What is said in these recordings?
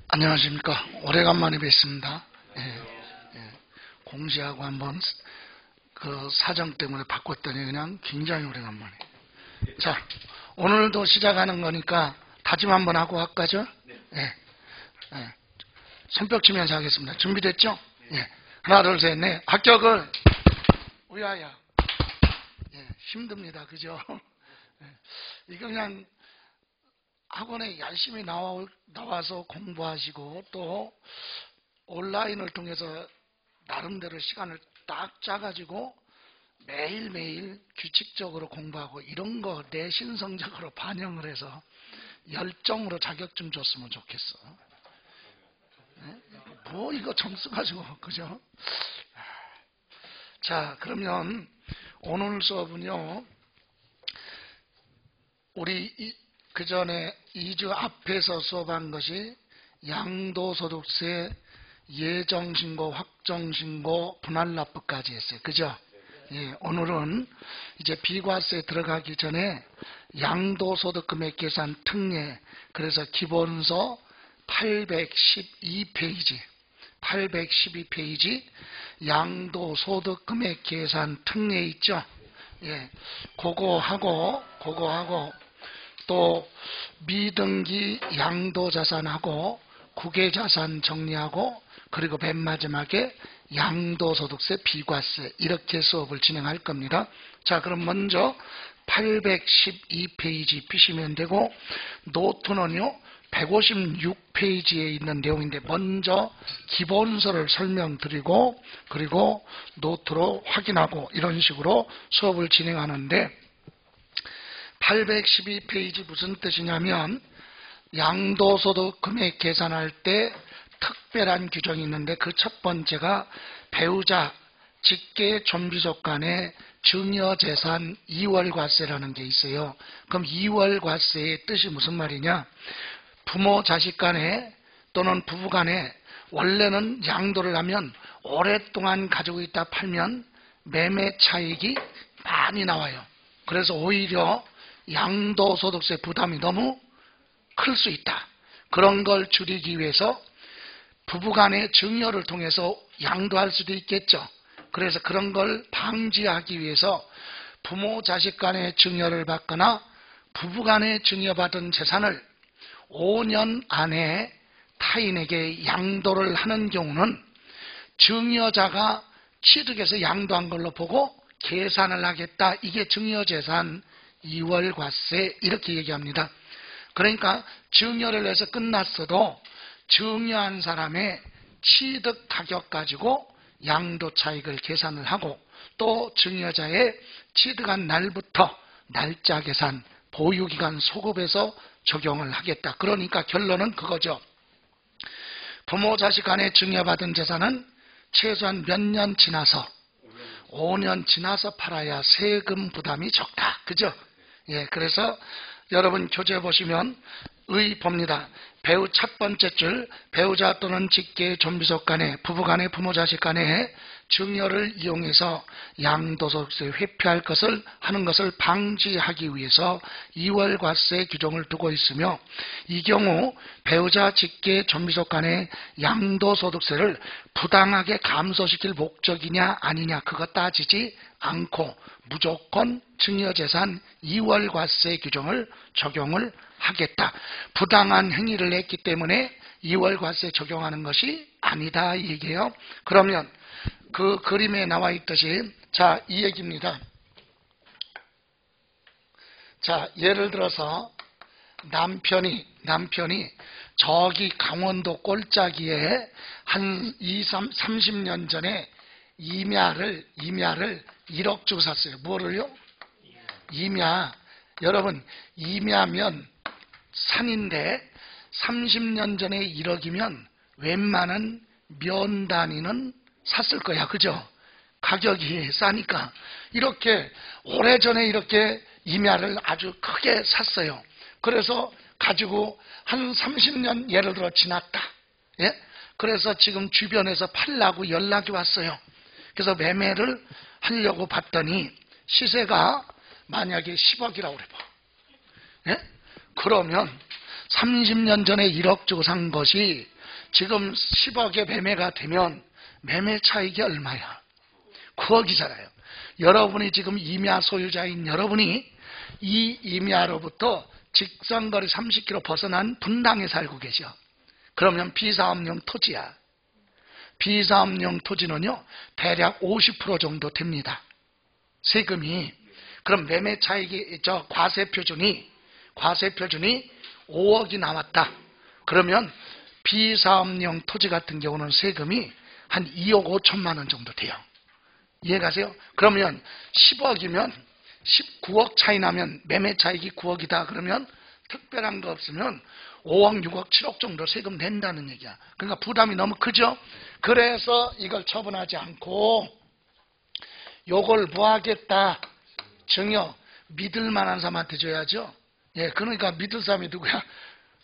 안녕하십니까. 오래간만에 뵙습니다. 공시하고 한번 그 사정 때문에 바꿨더니 그냥 굉장히 오래간만에. 자, 오늘도 시작하는 거니까 다짐 한번 하고 할까죠? 손뼉 치면서 하겠습니다. 준비됐죠? 하나, 둘, 셋, 넷. 합격을 위하여. 힘듭니다. 그죠? 이거 그냥 학원에 열심히 나와서 공부하시고 또 온라인을 통해서 나름대로 시간을 딱 짜가지고 매일매일 규칙적으로 공부하고 이런 거 내신 성적으로 반영을 해서 열정으로 자격증 줬으면 좋겠어. 뭐 이거 점수 가지고 그죠? 자, 그러면 오늘 수업은요, 우리 그 전에 2주 앞에서 수업한 것이 양도소득세 예정신고, 확정신고, 분할납부까지 했어요. 그죠? 오늘은 이제 비과세 들어가기 전에 양도소득금액 계산 특례, 그래서 기본서 812페이지 양도소득금액 계산 특례 있죠? 그거 하고 또 미등기 양도자산하고 국외자산 정리하고 그리고 맨 마지막에 양도소득세 비과세 이렇게 수업을 진행할 겁니다. 자, 그럼 먼저 812페이지 피시면 되고 노트는요 156페이지에 있는 내용인데 먼저 기본서를 설명드리고 그리고 노트로 확인하고 이런 식으로 수업을 진행하는데 812페이지 무슨 뜻이냐면 양도소득 금액 계산할 때 특별한 규정이 있는데 그 첫 번째가 배우자, 직계, 좀비속 간의 증여재산 이월과세라는 게 있어요. 그럼 이월과세의 뜻이 무슨 말이냐? 부모, 자식 간에 또는 부부 간에 원래는 양도를 하면 오랫동안 가지고 있다 팔면 매매 차익이 많이 나와요. 그래서 오히려 양도소득세 부담이 너무 클 수 있다. 그런 걸 줄이기 위해서 부부간의 증여를 통해서 양도할 수도 있겠죠. 그래서 그런 걸 방지하기 위해서 부모, 자식 간의 증여를 받거나 부부간의 증여받은 재산을 5년 안에 타인에게 양도를 하는 경우는 증여자가 취득해서 양도한 걸로 보고 계산을 하겠다. 이게 증여재산 이월과세 이렇게 얘기합니다. 그러니까 증여를 해서 끝났어도 증여한 사람의 취득 가격 가지고 양도 차익을 계산을 하고 또 증여자의 취득한 날부터 날짜 계산, 보유기간 소급해서 적용을 하겠다. 그러니까 결론은 그거죠. 부모, 자식 간에 증여받은 재산은 최소한 몇 년 지나서 5년 지나서 팔아야 세금 부담이 적다. 그죠? 그래서 여러분 교재 보시면 봅니다. 배우 첫 번째 줄, 배우자 또는 직계, 좀비속 간에, 부부 간에, 부모, 자식 간에 증여를 이용해서 양도소득세 회피할 것을 하는 것을 방지하기 위해서 이월과세 규정을 두고 있으며 이 경우 배우자, 직계, 좀비속 간에 양도소득세를 부당하게 감소시킬 목적이냐 아니냐 그거 따지지 않고 무조건 증여재산 이월과세 규정을 적용을 하겠다. 부당한 행위를 했기 때문에 이월과세 적용하는 것이 아니다 이 얘기예요. 그러면 그 그림에 나와 있듯이 자, 이 얘기입니다. 자, 예를 들어서 남편이 저기 강원도 꼴짜기에 한 30년 전에 임야를 1억 주고 샀어요. 뭐를요? 임야. 여러분, 임야면 산인데 30년 전에 1억이면 웬만한 면 단위는 샀을 거야. 그죠? 가격이 싸니까. 이렇게 오래전에 이렇게 임야를 아주 크게 샀어요. 그래서 가지고 한 30년 예를 들어 지났다. 그래서 지금 주변에서 팔라고 연락이 왔어요. 그래서 매매를 하려고 봤더니 시세가 만약에 10억이라고 그래 봐. 그러면 30년 전에 1억 주고 산 것이 지금 10억의 매매가 되면 매매 차익이 얼마야? 9억이잖아요. 여러분이 지금 임야 소유자인 여러분이 이 임야로부터 직선거리 30km 벗어난 분당에 살고 계셔. 그러면 비사업용 토지야. 비사업용 토지는요, 대략 50% 정도 됩니다. 세금이. 그럼 매매 차익이, 과세 표준이 5억이 나왔다. 그러면 비사업용 토지 같은 경우는 세금이 한 2억 5천만 원 정도 돼요. 이해가세요? 그러면 10억이면 19억 차이 나면 매매 차익이 9억이다. 그러면 특별한 거 없으면 5억, 6억, 7억 정도 세금 낸다는 얘기야. 그러니까 부담이 너무 크죠? 그래서 이걸 처분하지 않고 요걸 뭐 하겠다? 증여. 믿을 만한 사람한테 줘야죠. 예, 그러니까 믿을 사람이 누구야?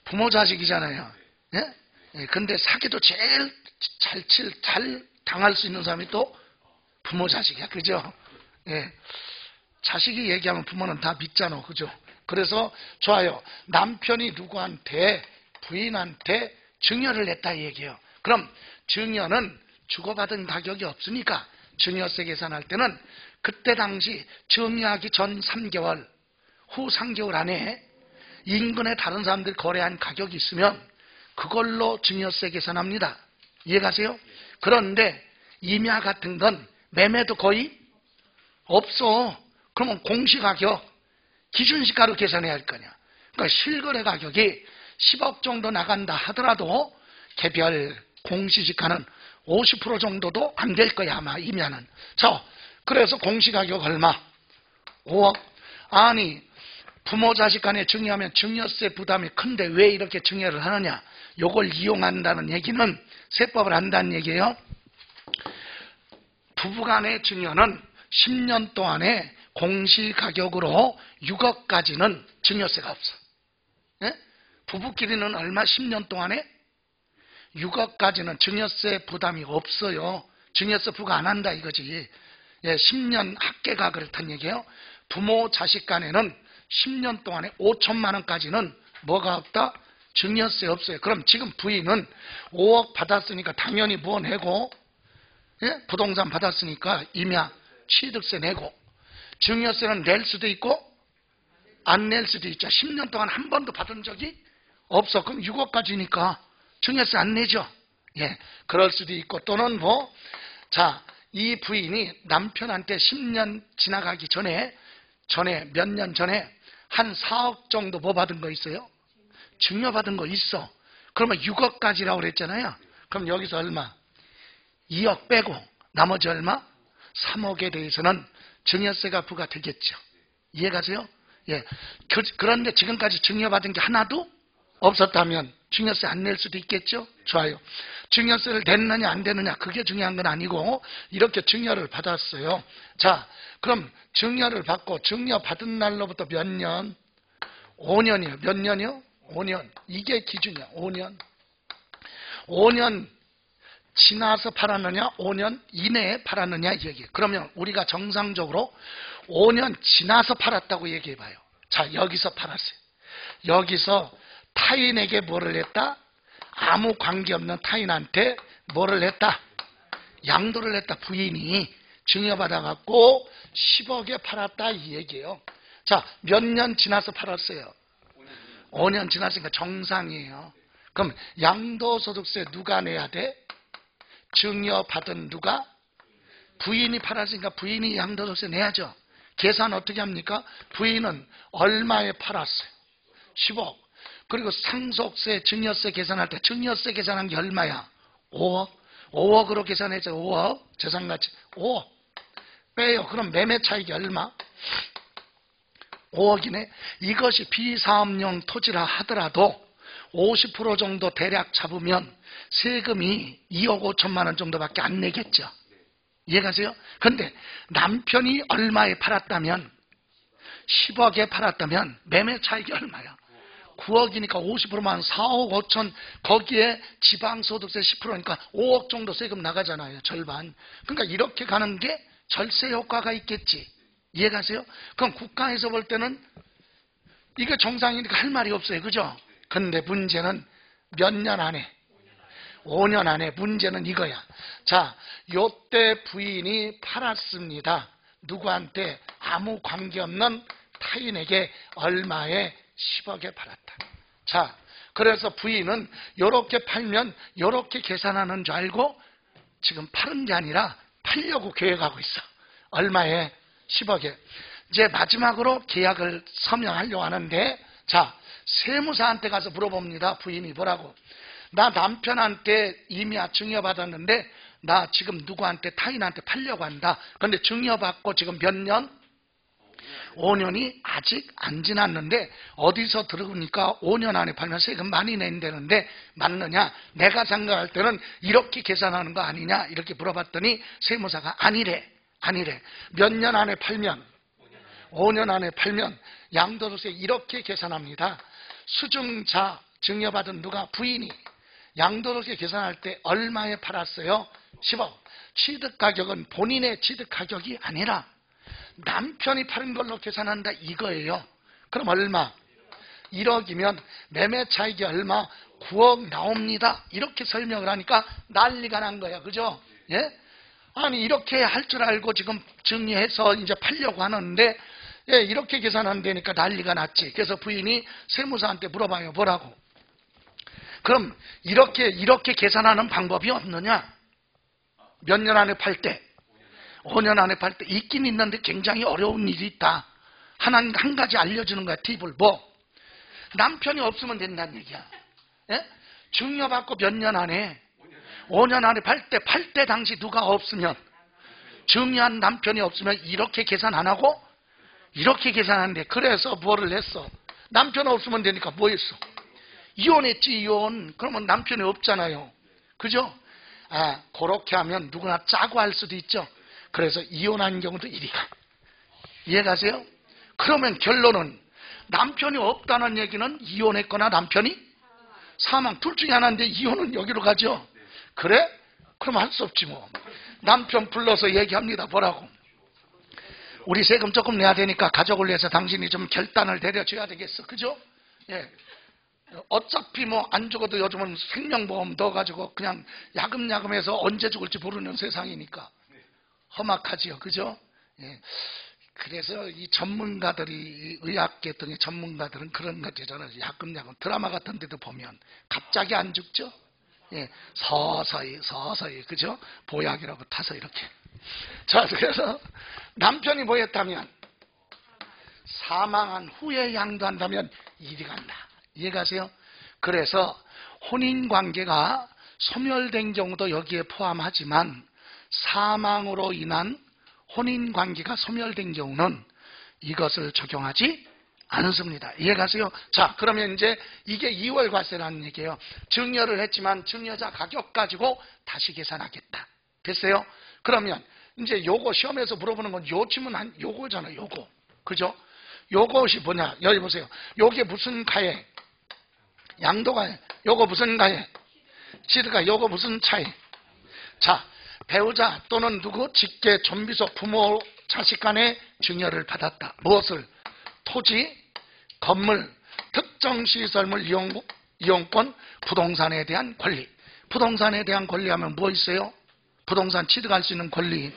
부모 자식이잖아요. 예? 예, 근데 사기도 제일 잘 당할 수 있는 사람이 또 부모 자식이야. 그죠? 예. 자식이 얘기하면 부모는 다 믿잖아. 그죠? 그래서 좋아요. 남편이 누구한테, 부인한테 증여를 냈다 이 얘기예요. 그럼 증여는 주고받은 가격이 없으니까 증여세 계산할 때는 그때 당시 증여하기 전 3개월, 후 3개월 안에 인근에 다른 사람들이 거래한 가격이 있으면 그걸로 증여세 계산합니다. 이해가세요? 그런데 임야 같은 건 매매도 거의 없어. 그러면 공시가격, 기준시가로 계산해야 할 거냐. 그러니까 실거래 가격이 10억 정도 나간다 하더라도 개별 공시지가는 50% 정도도 안 될 거야 아마 임야는. 자, 그래서 공시가격 얼마? 5억. 아니 부모 자식 간에 증여하면 증여세 부담이 큰데 왜 이렇게 증여를 하느냐. 요걸 이용한다는 얘기는 세법을 안다는 얘기예요. 부부간의 증여는 10년 동안에 공시가격으로 6억까지는 증여세가 없어. 예? 부부끼리는 얼마? 10년 동안에 6억까지는 증여세 부담이 없어요. 증여세 부과 안 한다 이거지. 예, 10년 합계가 그렇단 얘기예요. 부모 자식 간에는 10년 동안에 5천만 원까지는 뭐가 없다? 증여세 없어요. 그럼 지금 부인은 5억 받았으니까 당연히 뭐 내고, 예? 부동산 받았으니까 임야 취득세 내고, 증여세는 낼 수도 있고 안 낼 수도 있죠. 10년 동안 한 번도 받은 적이 없어. 그럼 6억까지니까 증여세 안 내죠. 예, 그럴 수도 있고, 또는 뭐, 자, 이 부인이 남편한테 10년 지나가기 전에 몇 년 전에 한 4억 정도 뭐 받은 거 있어요? 증여받은 거 있어. 그러면 6억까지라고 그랬잖아요. 그럼 여기서 얼마? 2억 빼고 나머지 얼마? 3억에 대해서는 증여세가 부과되겠죠. 이해가세요? 예. 그런데 지금까지 증여받은 게 하나도 없었다면 증여세 안 낼 수도 있겠죠? 좋아요. 증여세를 냈느냐 안 냈느냐 그게 중요한 건 아니고 이렇게 증여를 받았어요. 자, 그럼 증여를 받고 증여 받은 날로부터 몇 년? 5년이요. 몇 년이요? 5년. 이게 기준이야. 5년. 5년 지나서 팔았느냐 5년 이내에 팔았느냐 이 얘기예요. 그러면 우리가 정상적으로 5년 지나서 팔았다고 얘기해봐요. 자, 여기서 팔았어요. 여기서 타인에게 뭐를 했다? 아무 관계없는 타인한테 뭐를 했다? 양도를 했다. 부인이 증여받아갖고 10억에 팔았다 이 얘기예요. 자, 몇 년 지나서 팔았어요? 5년 지났으니까 정상이에요. 그럼 양도소득세 누가 내야 돼? 증여받은 누가? 부인이 팔았으니까 부인이 양도소득세 내야죠. 계산 어떻게 합니까? 부인은 얼마에 팔았어요? 10억. 그리고 상속세, 증여세 계산할 때 증여세 계산한 게 얼마야? 5억. 5억으로 계산해서 5억. 재산가치 5억. 빼요. 그럼 매매 차익이 얼마? 5억이네. 이것이 비사업용 토지라 하더라도 50% 정도 대략 잡으면 세금이 2억 5천만 원 정도밖에 안 내겠죠. 이해가세요? 그런데 남편이 얼마에 팔았다면 10억에 팔았다면 매매 차익이 얼마야? 9억이니까 50%만 4억 5천, 거기에 지방소득세 10%니까 5억 정도 세금 나가잖아요. 절반. 그러니까 이렇게 가는 게 절세 효과가 있겠지. 이해가세요? 그럼 국가에서 볼 때는 이게 정상이니까 할 말이 없어요. 그죠? 근데 문제는 몇 년 안에? 5년 안에. 문제는 이거야. 자, 요때 부인이 팔았습니다. 누구한테? 아무 관계없는 타인에게 얼마에? 10억에 팔았다. 자, 그래서 부인은 요렇게 팔면 요렇게 계산하는 줄 알고 지금 파는 게 아니라 팔려고 계획하고 있어. 얼마에? 10억에. 이제 마지막으로 계약을 서명하려고 하는데, 자, 세무사한테 가서 물어봅니다. 부인이 뭐라고? 나 남편한테 이미 증여받았는데 나 지금 누구한테 타인한테 팔려고 한다. 그런데 증여받고 지금 몇 년? 5년이 아직 안 지났는데 어디서 들으니까 5년 안에 팔면 세금 많이 낸다는데 맞느냐? 내가 생각할 때는 이렇게 계산하는 거 아니냐? 이렇게 물어봤더니 세무사가 아니래. 몇 년 안에 팔면? 5년 안에 팔면 양도소득세 이렇게 계산합니다. 수증자 증여받은 누가? 부인이. 양도소득세 계산할 때 얼마에 팔았어요? 10억. 취득가격은 본인의 취득가격이 아니라 남편이 파는 걸로 계산한다 이거예요. 그럼 얼마? 1억이면 매매 차익이 얼마? 9억 나옵니다. 이렇게 설명을 하니까 난리가 난 거야. 그죠? 예? 아니 이렇게 할 줄 알고 지금 증여해서 이제 팔려고 하는데 예, 이렇게 계산한다니까 난리가 났지. 그래서 부인이 세무사한테 물어봐요. 뭐라고? 그럼 이렇게 계산하는 방법이 없느냐? 몇 년 안에 팔 때? 5년 안에 팔 때 있긴 있는데 굉장히 어려운 일이 있다. 한 가지 알려주는 거야. 팁을. 뭐? 남편이 없으면 된다는 얘기야. 예? 증여받고 몇 년 안에? 5년 안에 팔 때 당시 누가 없으면, 증여한 남편이 없으면 이렇게 계산 안 하고 이렇게 계산하는데, 그래서 뭐를 했어? 남편 없으면 되니까 뭐 했어? 이혼했지. 이혼. 그러면 남편이 없잖아요. 그죠? 그렇게 하면 누구나 짜고 할 수도 있죠. 그래서 이혼한 경우도 이리가. 이해가세요? 그러면 결론은 남편이 없다는 얘기는 이혼했거나 남편이 사망, 둘 중에 하나인데 이혼은 여기로 가죠. 그래? 그럼 할 수 없지 뭐. 남편 불러서 얘기합니다. 뭐라고? 우리 세금 조금 내야 되니까 가족을 위해서 당신이 좀 결단을 내려줘야 되겠어. 그죠? 예. 어차피 뭐 안 죽어도 요즘은 생명보험 넣어가지고 그냥 야금야금해서 언제 죽을지 모르는 세상이니까 험악하지요. 그죠? 예. 그래서 이 전문가들이, 이 의학계 등의 전문가들은 그런 거잖아요. 야금야금 드라마 같은 데도 보면 갑자기 안 죽죠? 예. 서서히 그죠? 보약이라고 타서 이렇게. 자, 그래서 남편이 뭐 했다면, 사망한 후에 양도한다면 이리 간다. 이해가세요? 그래서 혼인관계가 소멸된 경우도 여기에 포함하지만 사망으로 인한 혼인관계가 소멸된 경우는 이것을 적용하지 않습니다. 이해가세요? 자, 그러면 이제 이게 2월 과세라는 얘기예요. 증여를 했지만 증여자 가격 가지고 다시 계산하겠다. 됐어요? 그러면 이제 요거 시험에서 물어보는 건 요침은 요거잖아요. 요거. 그죠? 요것이 뭐냐? 여기 보세요. 요게 무슨 가액? 양도가액. 요거 무슨 가액? 취득가액. 요거 무슨 차액? 자, 배우자 또는 누구? 직계, 존비속, 부모, 자식 간의 증여를 받았다. 무엇을? 토지, 건물, 특정 시설물 이용권, 부동산에 대한 권리. 부동산에 대한 권리하면 뭐 있어요? 부동산 취득할 수 있는 권리.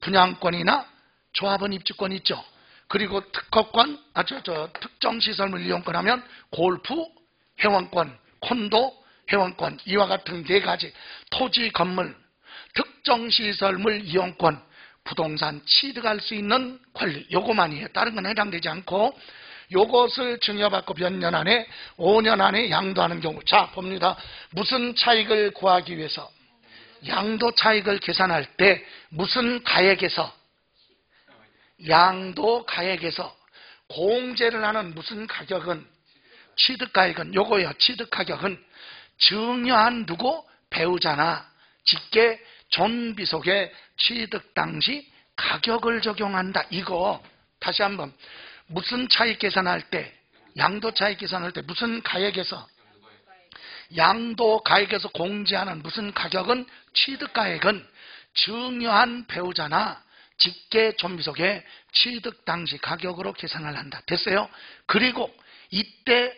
분양권이나 조합원 입주권 있죠. 그리고 특허권, 특정 시설물 이용권 하면 골프, 회원권, 콘도, 회원권, 이와 같은 4가지 토지, 건물, 특정 시설물 이용권, 부동산 취득할 수 있는 권리, 요거만이에요. 다른 건 해당되지 않고, 요것을 증여받고 몇 년 안에? 5년 안에 양도하는 경우. 자, 봅니다. 무슨 차익을 구하기 위해서? 양도 차익을 계산할 때 무슨 가액에서? 양도 가액에서 공제를 하는 무슨 가격은? 취득가액은 요거예요. 취득가격은 증여한 누구? 배우자나 직계, 존비속의 취득 당시 가격을 적용한다. 이거 다시 한번, 무슨 차익 계산할 때? 양도 차익 계산할 때 무슨 가액에서? 양도 가액에서 공제하는 무슨 가격은? 취득가액은 증여한 배우자나 직계, 존비속의 취득 당시 가격으로 계산을 한다. 됐어요? 그리고 이때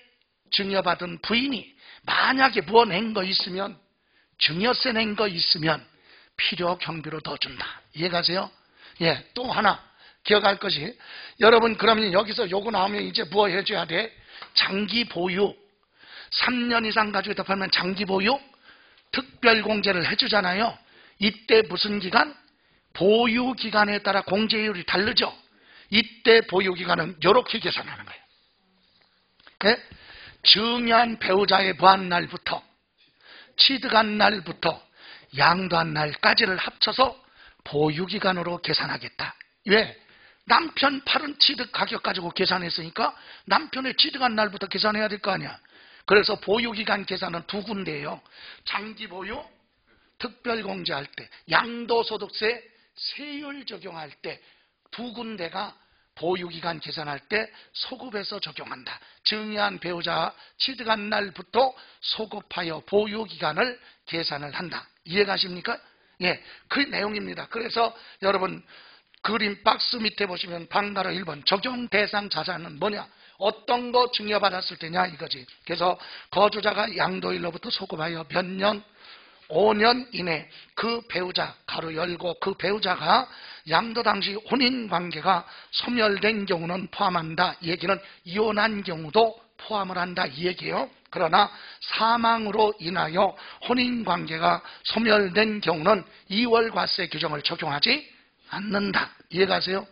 증여받은 부인이 만약에 뭐 낸 거 있으면 증여세 낸 거 있으면 필요 경비로 더 준다. 이해가세요? 예, 또 하나 기억할 것이, 여러분 그러면 여기서 요거 나오면 이제 뭐 해줘야 돼? 장기 보유. 3년 이상 가지고 있다 팔면 장기 보유 특별 공제를 해주잖아요. 이때 무슨 기간? 보유 기간에 따라 공제율이 다르죠. 이때 보유 기간은 이렇게 계산하는 거예요. 예? 증여한 배우자의 부한 날부터 취득한 날부터 양도한 날까지를 합쳐서 보유 기간으로 계산하겠다. 왜? 남편 팔은 취득 가격 가지고 계산했으니까 남편의 취득한 날부터 계산해야 될 거 아니야. 그래서 보유기간 계산은 두 군데예요. 장기보유, 특별공제할 때, 양도소득세 세율 적용할 때 두 군데가 보유기간 계산할 때 소급해서 적용한다. 증여한 배우자 취득한 날부터 소급하여 보유기간을 계산을 한다. 이해가십니까? 예, 그 내용입니다. 그래서 여러분 그림 박스 밑에 보시면 방가로 1번 적용 대상 자산은 뭐냐? 어떤 거 증여받았을 때냐 이거지. 그래서 거주자가 양도일로부터 소급하여 몇 년? 5년 이내 그 배우자 가로 열고 그 배우자가 양도 당시 혼인관계가 소멸된 경우는 포함한다. 이 얘기는 이혼한 경우도 포함을 한다 이 얘기예요. 그러나 사망으로 인하여 혼인관계가 소멸된 경우는 2월 과세 규정을 적용하지 않는다. 이해가세요?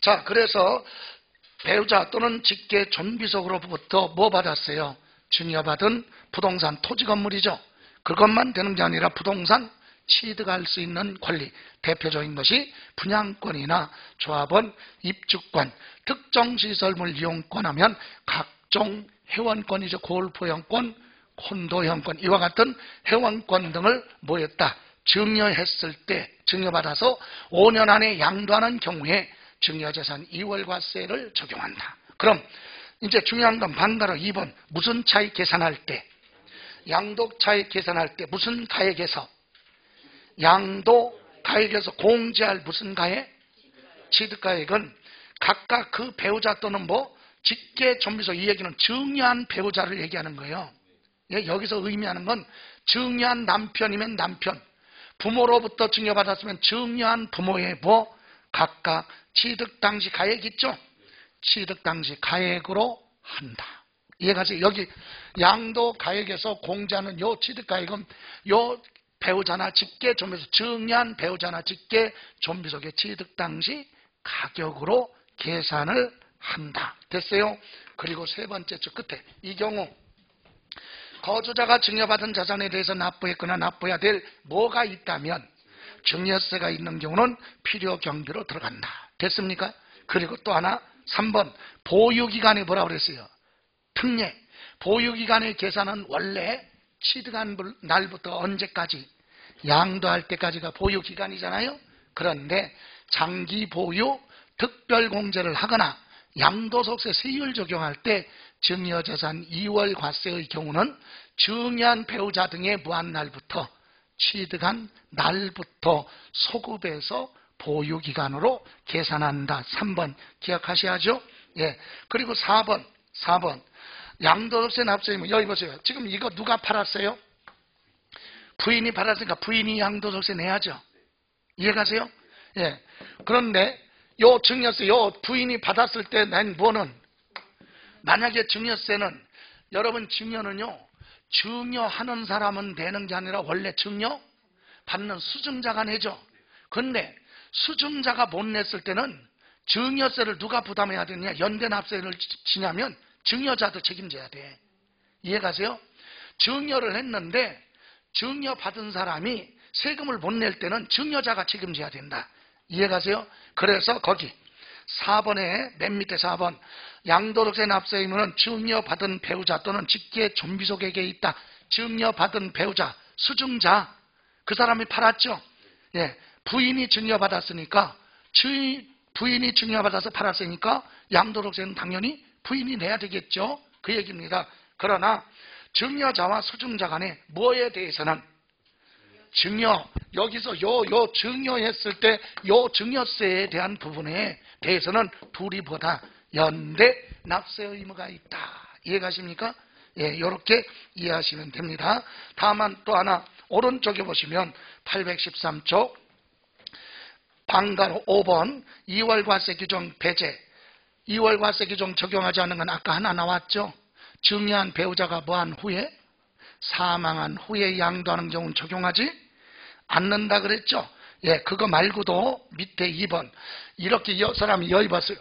자, 그래서 배우자 또는 직계 존비속으로부터 뭐 받았어요? 증여받은 부동산 토지 건물이죠. 그것만 되는 게 아니라 부동산 취득할 수 있는 권리, 대표적인 것이 분양권이나 조합원, 입주권, 특정시설물 이용권 하면 각종 회원권이죠. 골프회원권, 콘도회원권, 이와 같은 회원권 등을 뭐했다? 증여했을 때, 증여받아서 5년 안에 양도하는 경우에 증여재산 2월 과세를 적용한다. 그럼 이제 중요한 건 반가로 2번 무슨 차익 계산할 때, 양도 차익 계산할 때 무슨 가액에서, 양도 가액에서 공제할 무슨 가액? 취득가액은 각각 그 배우자 또는 뭐 직계 존비속, 이 얘기는 증여한 배우자를 얘기하는 거예요. 예, 여기서 의미하는 건 증여한 남편이면 남편, 부모로부터 증여받았으면 증여한 부모의 뭐 각각 취득 당시 가액 있죠? 취득 당시 가액으로 한다. 이해가세요? 여기 양도 가액에서 공제하는 요 취득 가액은 요 배우자나 직계 존비속, 증여한 배우자나 직계 존비속의 취득 당시 가격으로 계산을 한다. 됐어요? 그리고 세 번째 줄 끝에 이 경우 거주자가 증여받은 자산에 대해서 납부했거나 납부해야 될 뭐가 있다면 증여세가 있는 경우는 필요 경비로 들어간다. 됐습니까? 그리고 또 하나 3번 보유기간에 뭐라고 그랬어요? 특례. 보유기간의 계산은 원래 취득한 날부터 언제까지? 양도할 때까지가 보유기간이잖아요. 그런데 장기 보유 특별공제를 하거나 양도소득세 세율 적용할 때 증여재산 2월 과세의 경우는 증여한 배우자 등의 무한날부터 취득한 날부터 소급해서 보유기간으로 계산한다. 3번 기억하셔야죠. 예. 그리고 4번 양도소득세 납세의무. 여기 보세요. 지금 이거 누가 팔았어요? 부인이 팔았으니까 부인이 양도소득세 내야죠. 이해가세요? 예. 그런데 요 증여세, 요 부인이 받았을 때 낸 뭐는, 만약에 증여세는, 여러분 증여는요, 증여하는 사람은 내는 게 아니라 원래 증여 받는 수증자가 내죠. 근데 수증자가 못 냈을 때는 증여세를 누가 부담해야 되느냐? 연대납세를 지냐면 증여자도 책임져야 돼. 이해가세요? 증여를 했는데 증여받은 사람이 세금을 못 낼 때는 증여자가 책임져야 된다. 이해가세요? 그래서 거기 4번에 맨 밑에 4번 양도소득세 납세 의무는 증여받은 배우자 또는 직계 존비속에게 있다. 증여받은 배우자, 수증자, 그 사람이 팔았죠. 예, 부인이 증여받았으니까, 부인이 증여받아서 팔았으니까 양도소득세는 당연히 부인이 내야 되겠죠. 그 얘기입니다. 그러나 증여자와 수증자 간에 뭐에 대해서는 증여, 여기서 요 증여했을 때 요 증여세에 대한 부분에 대해서는 둘이 보다 연대 납세 의무가 있다. 이해가십니까? 예, 이렇게 이해하시면 됩니다. 다만 또 하나 오른쪽에 보시면 813쪽 방가로 5번 2월 과세 규정 배제. 2월 과세 규정 적용하지 않는 건 아까 하나 나왔죠. 증여한 배우자가 뭐한 후에 사망한 후에 양도하는 경우는 적용하지 않는다 그랬죠. 예, 그거 말고도 밑에 2번 이렇게 사람이 여입었어요.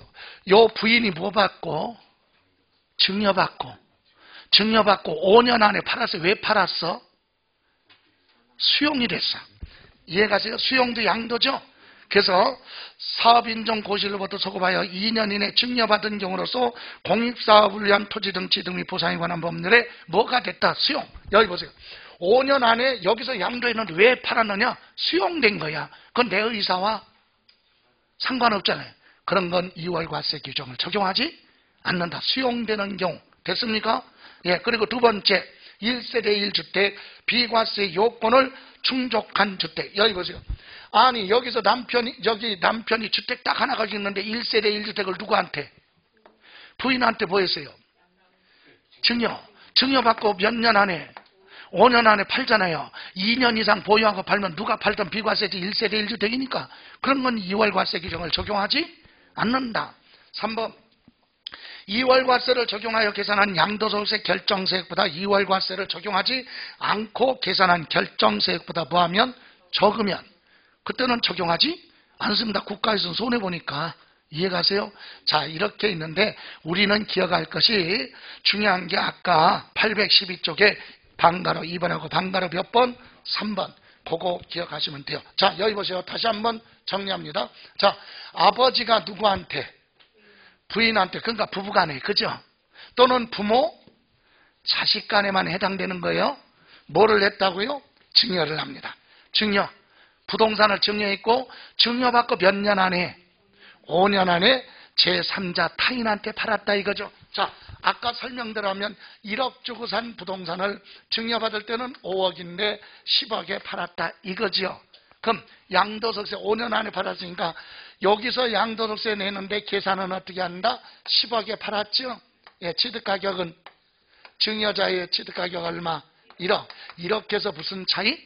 요 부인이 뭐 받고 증여받고 5년 안에 팔았어요. 왜 팔았어? 수용이 됐어. 이해가세요? 수용도 양도죠. 그래서 사업인정 고시로부터 소급하여 2년 이내 증여받은 경우로서 공익사업을 위한 토지 등지 등 및 보상에 관한 법률에 뭐가 됐다? 수용. 여기 보세요. 5년 안에 여기서 양도했는데 왜 팔았느냐? 수용된 거야. 그건 내 의사와 상관없잖아요. 그런 건 2월 과세 규정을 적용하지 않는다. 수용되는 경우. 됐습니까? 예, 그리고 두 번째 1세대 1주택 비과세 요건을 충족한 주택. 여기 보세요. 아니 여기서 남편이 주택 딱 하나 가지고 있는데 1세대 1주택을 누구한테? 부인한테 뭐 했어요? 증여받고 몇 년 안에? 5년 안에 팔잖아요. 2년 이상 보유하고 팔면 누가 팔던 비과세지 1세대 1주택이니까 그런 건 2월 과세 규정을 적용하지 않는다. 3번 2월 과세를 적용하여 계산한 양도소득세 결정세액보다 2월 과세를 적용하지 않고 계산한 결정세액보다 뭐하면 적으면 그때는 적용하지 않습니다. 국가에서는 손해보니까. 이해가세요? 자, 이렇게 있는데 우리는 기억할 것이 중요한 게 아까 812쪽에 방가로 2번하고 방가로 몇 번? 3번. 그거 기억하시면 돼요. 자, 여기 보세요. 다시 한번 정리합니다. 자, 아버지가 누구한테? 부인한테, 그러니까 부부간에, 그죠? 또는 부모, 자식 간에만 해당되는 거예요. 뭐를 했다고요? 증여를 합니다. 증여. 부동산을 증여했고 증여받고 몇 년 안에? 5년 안에 제3자 타인한테 팔았다 이거죠. 자, 아까 설명대로 하면 1억 주고 산 부동산을 증여받을 때는 5억인데 10억에 팔았다 이거지요. 그럼 양도소득세 5년 안에 팔았으니까 여기서 양도소득세 내는데 계산은 어떻게 한다? 10억에 팔았죠. 예, 취득가격은 증여자의 취득가격 얼마? 1억. 이렇게 해서 무슨 차이?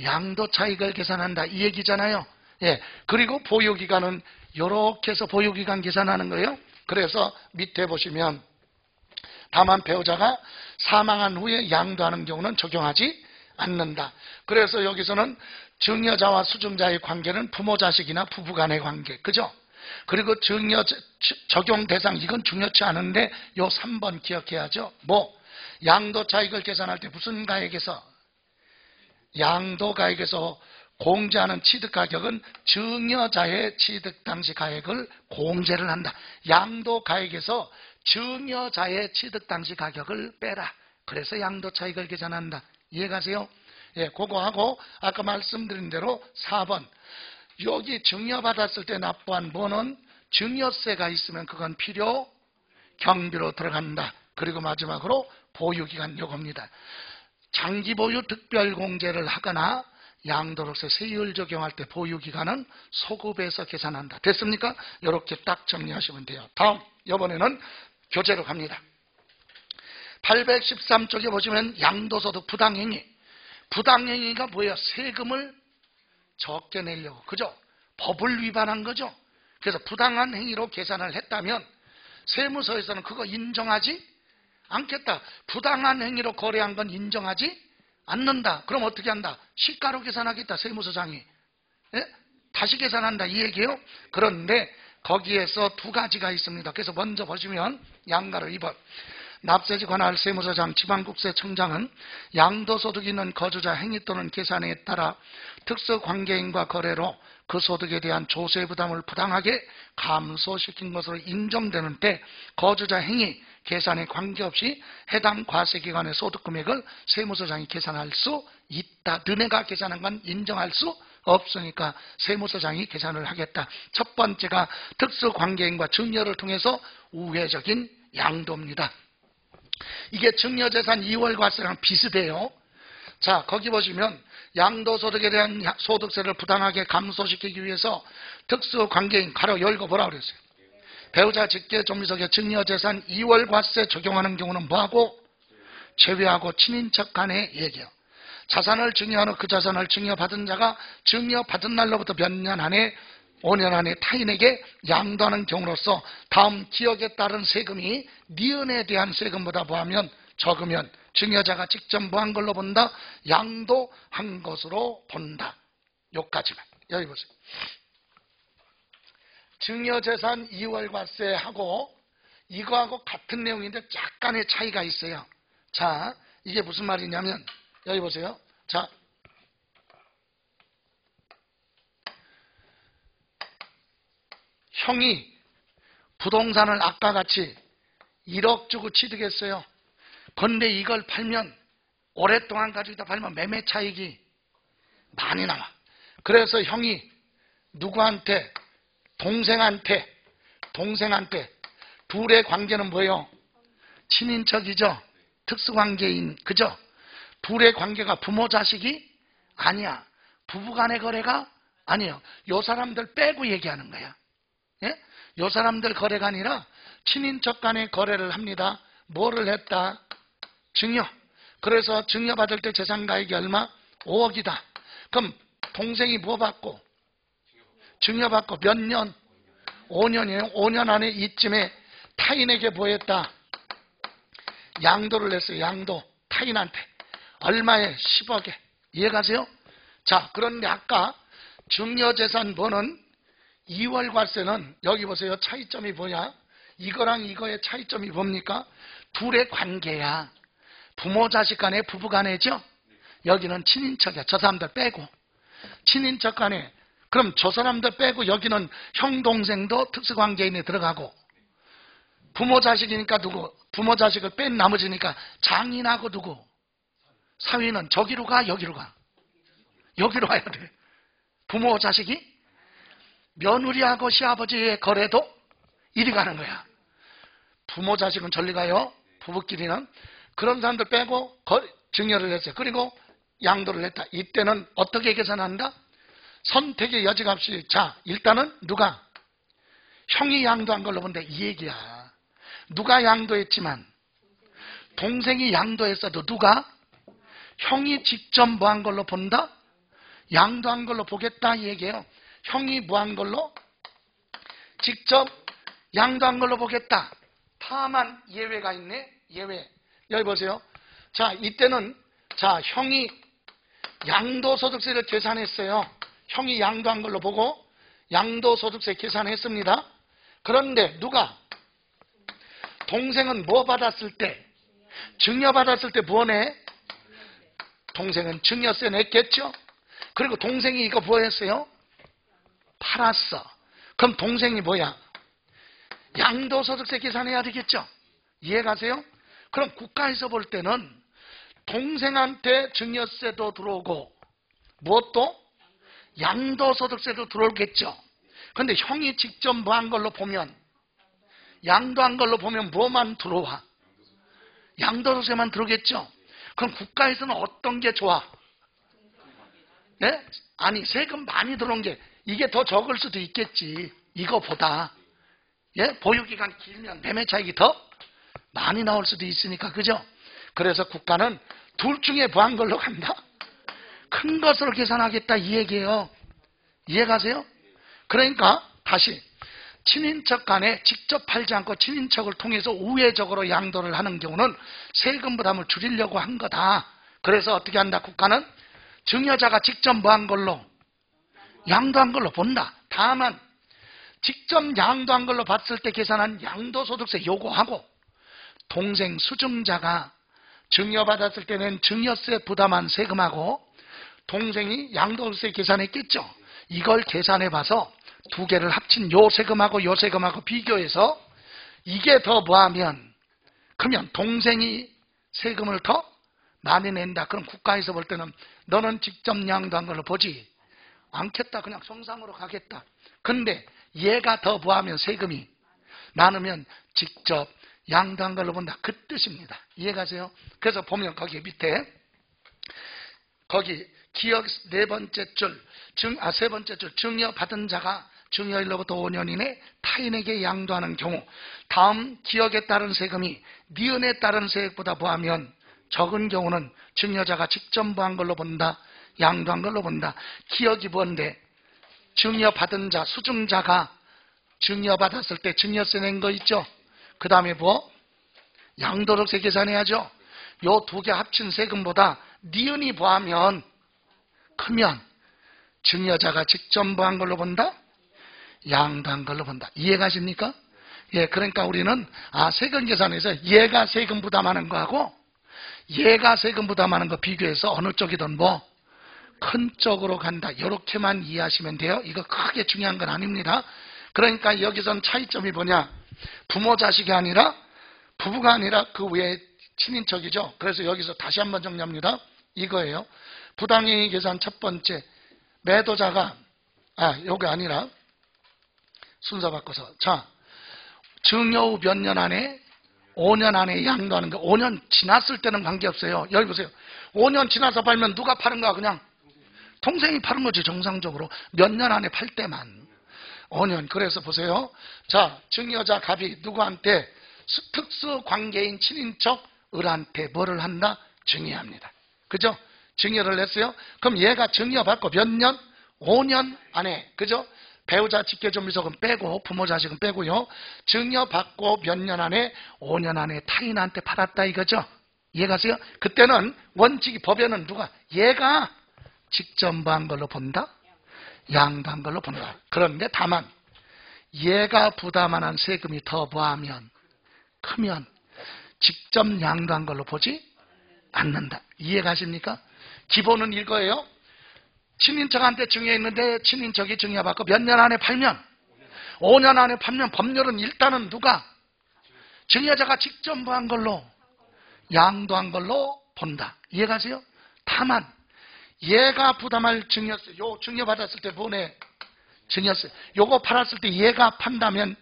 양도 차익을 계산한다 이 얘기잖아요. 예, 그리고 보유기간은 이렇게 해서 보유기간 계산하는 거예요. 그래서 밑에 보시면 다만 배우자가 사망한 후에 양도하는 경우는 적용하지 않는다. 그래서 여기서는 증여자와 수증자의 관계는 부모 자식이나 부부 간의 관계, 그죠? 그리고 증여 적용 대상 이건 중요치 않은데 요 3번 기억해야죠. 뭐 양도 차익을 계산할 때 무슨 가액에서? 양도 가액에서 공제하는 취득가격은 증여자의 취득 당시 가액을 공제를 한다. 양도 가액에서 증여자의 취득 당시 가격을 빼라. 그래서 양도 차익을 계산한다. 이해가세요? 예, 그거 하고 아까 말씀드린 대로 4번 여기 증여받았을 때 납부한 뭐는 증여세가 있으면 그건 필요 경비로 들어간다. 그리고 마지막으로 보유기간 요겁니다. 장기 보유 특별 공제를 하거나 양도소득세 세율 적용할 때 보유기간은 소급해서 계산한다. 됐습니까? 이렇게 딱 정리하시면 돼요. 다음 이번에는 교재로 갑니다. 813쪽에 보시면 양도소득 부당행위. 부당행위가 뭐예요? 세금을 적게 내려고. 그죠? 법을 위반한 거죠. 그래서 부당한 행위로 계산을 했다면 세무서에서는 그거 인정하지 않겠다. 부당한 행위로 거래한 건 인정하지 않는다. 그럼 어떻게 한다? 시가로 계산하겠다. 세무서장이. 예? 다시 계산한다. 이 얘기예요. 그런데 거기에서 두 가지가 있습니다. 그래서 먼저 보시면 양가로 2번. 납세지 관할 세무서장 지방국세청장은 양도소득이 있는 거주자 행위 또는 계산에 따라 특수관계인과 거래로 그 소득에 대한 조세 부담을 부당하게 감소시킨 것으로 인정되는 때 거주자 행위, 계산에 관계없이 해당 과세기관의 소득금액을 세무서장이 계산할 수 있다. 너네가 계산한 건 인정할 수 없으니까 세무서장이 계산을 하겠다. 첫 번째가 특수관계인과 증여를 통해서 우회적인 양도입니다. 이게 증여재산 2월 과세랑 비슷해요. 자, 거기 보시면 양도소득에 대한 소득세를 부당하게 감소시키기 위해서 특수관계인 가로 열고 뭐라고 그랬어요? 배우자 직계 좀비속에 증여재산 2월 과세 적용하는 경우는 뭐하고? 제외하고 친인척 간의 얘기요. 자산을 증여하는 그 자산을 증여받은 자가 증여받은 날로부터 몇 년 안에 5년 안에 타인에게 양도하는 경우로서 다음 기억에 따른 세금이 니은에 대한 세금보다 뭐하면 적으면 증여자가 직접 뭐한 걸로 본다? 양도한 것으로 본다. 요까지만. 여기 보세요. 증여재산 이월과세하고 이거하고 같은 내용인데 약간의 차이가 있어요. 자, 이게 무슨 말이냐면 여기 보세요. 자, 형이 부동산을 아까 같이 1억 주고 취득했어요. 그런데 이걸 팔면 오랫동안 가지고 있다 팔면 매매 차익이 많이 나와. 그래서 형이 누구한테? 동생한테 둘의 관계는 뭐예요? 친인척이죠. 특수관계인, 그죠? 둘의 관계가 부모 자식이 아니야. 부부간의 거래가 아니에요. 요 사람들 빼고 얘기하는 거야. 예? 요 사람들 거래가 아니라 친인척 간의 거래를 합니다. 뭐를 했다? 증여. 그래서 증여받을 때 재산가액이 얼마? 5억이다. 그럼 동생이 뭐 받고? 증여받고 몇 년? 5년이에요. 5년 안에 이쯤에 타인에게 뭐 했다? 양도를 했어요. 양도. 타인한테. 얼마에? 10억에. 이해가세요? 자, 그런데 아까 증여재산 뭐는 2월과세는 여기 보세요. 차이점이 뭐야? 이거랑 이거의 차이점이 뭡니까? 둘의 관계야. 부모 자식 간에 부부 간에죠? 여기는 친인척이야. 저 사람들 빼고. 친인척 간에. 그럼 저 사람들 빼고 여기는 형 동생도 특수관계인에 들어가고 부모 자식이니까 누구? 부모 자식을 뺀 나머지니까 장인하고 누구? 사위는 저기로 가? 여기로 가? 여기로 와야 돼. 부모 자식이 며느리하고 시아버지의 거래도 이리 가는 거야. 부모 자식은 저리 가요. 부부끼리는. 그런 사람들 빼고 증여를 했어요. 그리고 양도를 했다. 이때는 어떻게 계산한다? 선택의 여지가 없이. 자, 일단은 누가? 형이 양도한 걸로 본다. 이 얘기야. 누가 양도했지만 동생이 양도했어도 누가? 형이 직접 뭐한 걸로 본다? 양도한 걸로 보겠다 이 얘기예요. 형이 뭐한 걸로? 직접 양도한 걸로 보겠다. 다만 예외가 있네. 예외. 여기 보세요. 자, 이때는 자, 형이 양도소득세를 계산했어요. 형이 양도한 걸로 보고 양도소득세 계산했습니다. 그런데 누가? 동생은 뭐 받았을 때? 증여받았을 때 뭐 내? 동생은 증여세 냈겠죠? 그리고 동생이 이거 뭐 했어요? 팔았어. 그럼 동생이 뭐야? 양도소득세 계산해야 되겠죠? 이해가세요? 그럼 국가에서 볼 때는 동생한테 증여세도 들어오고 무엇도? 양도소득세도 들어오겠죠. 그런데 형이 직접 뭐 한 걸로 보면 양도한 걸로 보면 뭐만 들어와? 양도소득세만 들어오겠죠. 그럼 국가에서는 어떤 게 좋아? 네? 아니 세금 많이 들어온 게 이게 더 적을 수도 있겠지. 이거보다. 예? 보유기간 길면 매매 차익이 더 많이 나올 수도 있으니까. 그죠? 그래서 국가는 둘 중에 뭐 한 걸로 간다? 큰 것으로 계산하겠다 이 얘기예요. 이해가세요? 그러니까 다시 친인척 간에 직접 팔지 않고 친인척을 통해서 우회적으로 양도를 하는 경우는 세금 부담을 줄이려고 한 거다. 그래서 어떻게 한다? 국가는 증여자가 직접 뭐 한 걸로? 양도한 걸로 본다. 다만 직접 양도한 걸로 봤을 때 계산한 양도소득세 요거하고 동생 수증자가 증여받았을 때는 증여세 부담한 세금하고 동생이 양도세 계산했겠죠. 이걸 계산해봐서 두 개를 합친 요 세금하고 요 세금하고 비교해서 이게 더 뭐하면 그러면 동생이 세금을 더 많이 낸다. 그럼 국가에서 볼 때는 너는 직접 양도한 걸로 보지 않겠다. 그냥 송상으로 가겠다. 근데 얘가 더 뭐하면 세금이 많으면 직접 양도한 걸로 본다. 그 뜻입니다. 이해가세요? 그래서 보면 거기 밑에 거기 기억 세 번째 줄 증여받은 자가 증여일로부터 5년 이내 타인에게 양도하는 경우 다음 기억에 따른 세금이 니은에 따른 세액보다 뭐하면 적은 경우는 증여자가 직접 부한 걸로 본다, 양도한 걸로 본다. 기억이 뭔데? 증여받은 자, 수증자가 증여받았을 때 증여세 낸 거 있죠? 그 다음에 뭐? 양도소득세 계산해야죠. 요 두 개 합친 세금보다 니은이 부하면 크면 증여자가 직접 부한 걸로 본다, 양도한 걸로 본다. 이해가십니까? 예, 그러니까 우리는 세금 계산에서 얘가 세금 부담하는 거하고 얘가 세금 부담하는 거 비교해서 어느 쪽이든 뭐 큰 쪽으로 간다. 이렇게만 이해하시면 돼요. 이거 크게 중요한 건 아닙니다. 그러니까 여기선 차이점이 뭐냐? 부모 자식이 아니라 부부가 아니라 그 외에 친인척이죠. 그래서 여기서 다시 한번 정리합니다. 이거예요. 부당이익 계산 첫 번째, 매도자가 요게 아니라 순서 바꿔서 자, 증여 후 몇 년 안에 5년 안에 양도하는 거. 5년 지났을 때는 관계없어요. 여기 보세요. 5년 지나서 팔면 누가 파는 거야? 그냥 동생이 파는 거지. 정상적으로 몇 년 안에 팔 때만 5년. 그래서 보세요. 자, 증여자 갑이 누구한테? 특수 관계인 친인척 을한테 뭐를 한다? 증여합니다. 그죠? 증여를 했어요. 그럼 얘가 증여받고 몇 년? 5년 안에. 그죠? 배우자 직계존비속은 빼고 부모 자식은 빼고요. 증여받고 몇 년 안에? 5년 안에 타인한테 팔았다 이거죠. 이해가세요? 그때는 원칙이 법에는 누가? 얘가 직접 부한 걸로 본다? 양도한 걸로 본다. 그런데 다만 얘가 부담한 세금이 더 부하면 크면 직접 양도한 걸로 보지 않는다. 이해가십니까? 기본은 이거예요. 친인척한테 증여했는데 친인척이 증여받고 몇 년 안에 팔면 5년 안에 팔면 법률은 일단은 누가? 증여자가 직접 부한 걸로 양도한 걸로 본다. 이해가세요? 다만 얘가 부담할 증여세, 요 증여받았을 때 보내 증여세, 요거 팔았을 때 얘가 판다면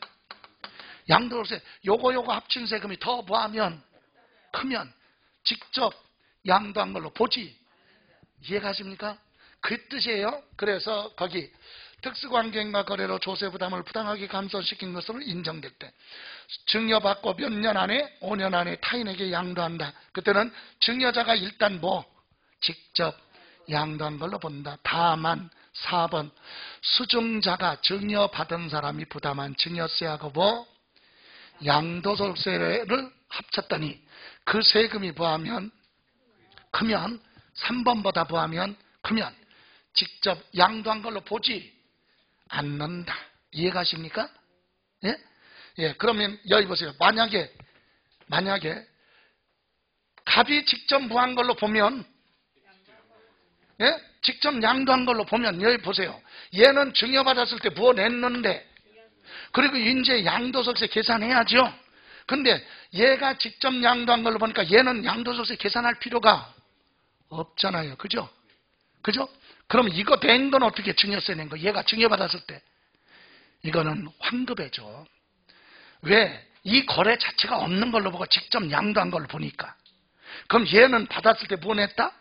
양도세, 요거 합친 세금이 더 부하면 크면 직접 양도한 걸로 보지. 이해가십니까? 그 뜻이에요. 그래서 거기 특수관계인과 거래로 조세 부담을 부당하게 감소시킨 것으로 인정될 때 증여받고 몇 년 안에 5년 안에 타인에게 양도한다. 그때는 증여자가 일단 뭐 직접 양도한 걸로 본다. 다만 4번 수증자가 증여받은 사람이 부담한 증여세하고 뭐 양도소득세를 합쳤더니 그 세금이 부하면 크면 3번보다 부하면 크면 직접 양도한 걸로 보지 않는다. 이해가십니까? 예? 예, 그러면 여기 보세요. 만약에 갑이 직접 부한 걸로 보면 예? 직접 양도한 걸로 보면 여기 보세요. 얘는 증여받았을 때 부어냈는데 그리고 이제 양도소득세 계산해야죠. 근데 얘가 직접 양도한 걸로 보니까 얘는 양도소득세 계산할 필요가 없잖아요. 그죠? 그죠? 그럼 이거 된 건 어떻게 증여세 낸 거? 얘가 증여받았을 때 이거는 환급해죠. 왜? 이 거래 자체가 없는 걸로 보고 직접 양도한 걸로 보니까. 그럼 얘는 받았을 때 뭐 냈다?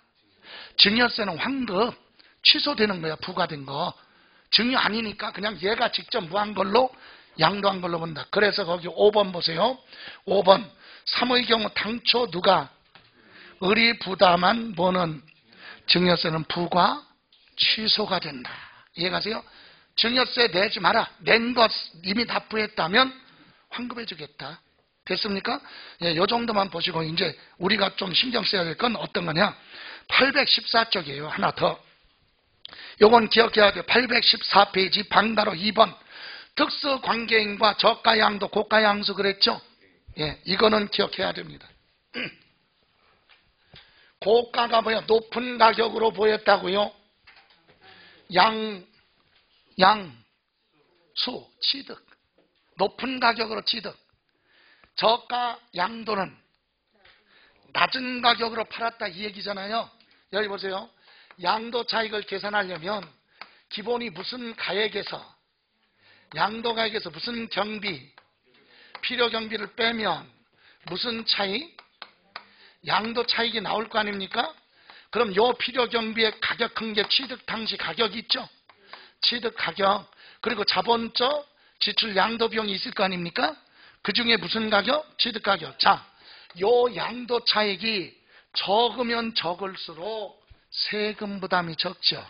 증여세는 환급 취소되는 거야. 부과된 거. 증여 아니니까 그냥 얘가 직접 무한 걸로 양도한 걸로 본다. 그래서 거기 5번 보세요. 5번 3의 경우 당초 누가 을이 부담한 뭐는 증여세는 부과 취소가 된다. 이해가세요? 증여세 내지 마라. 낸 것 이미 납부했다면 환급해 주겠다. 됐습니까? 예, 요 정도만 보시고 이제 우리가 좀 신경 써야 될 건 어떤 거냐? 814쪽이에요. 하나 더. 요건 기억해야 돼요. 814페이지 방가로 2번. 특수관계인과 저가양도 고가양수 그랬죠? 예, 이거는 기억해야 됩니다. 고가가 뭐야? 높은 가격으로 보였다고요? 수, 취득. 높은 가격으로 취득. 저가 양도는 낮은 가격으로 팔았다 이 얘기잖아요. 여기 보세요. 양도 차익을 계산하려면 기본이 무슨 가액에서 양도 가액에서 무슨 경비, 필요 경비를 빼면 무슨 차익? 양도 차익이 나올 거 아닙니까? 그럼 요 필요 경비의 가격한 게 취득 당시 가격이 있죠? 취득 가격, 그리고 자본적 지출 양도 비용이 있을 거 아닙니까? 그 중에 무슨 가격? 취득 가격. 자, 요 양도 차익이 적으면 적을수록 세금 부담이 적죠.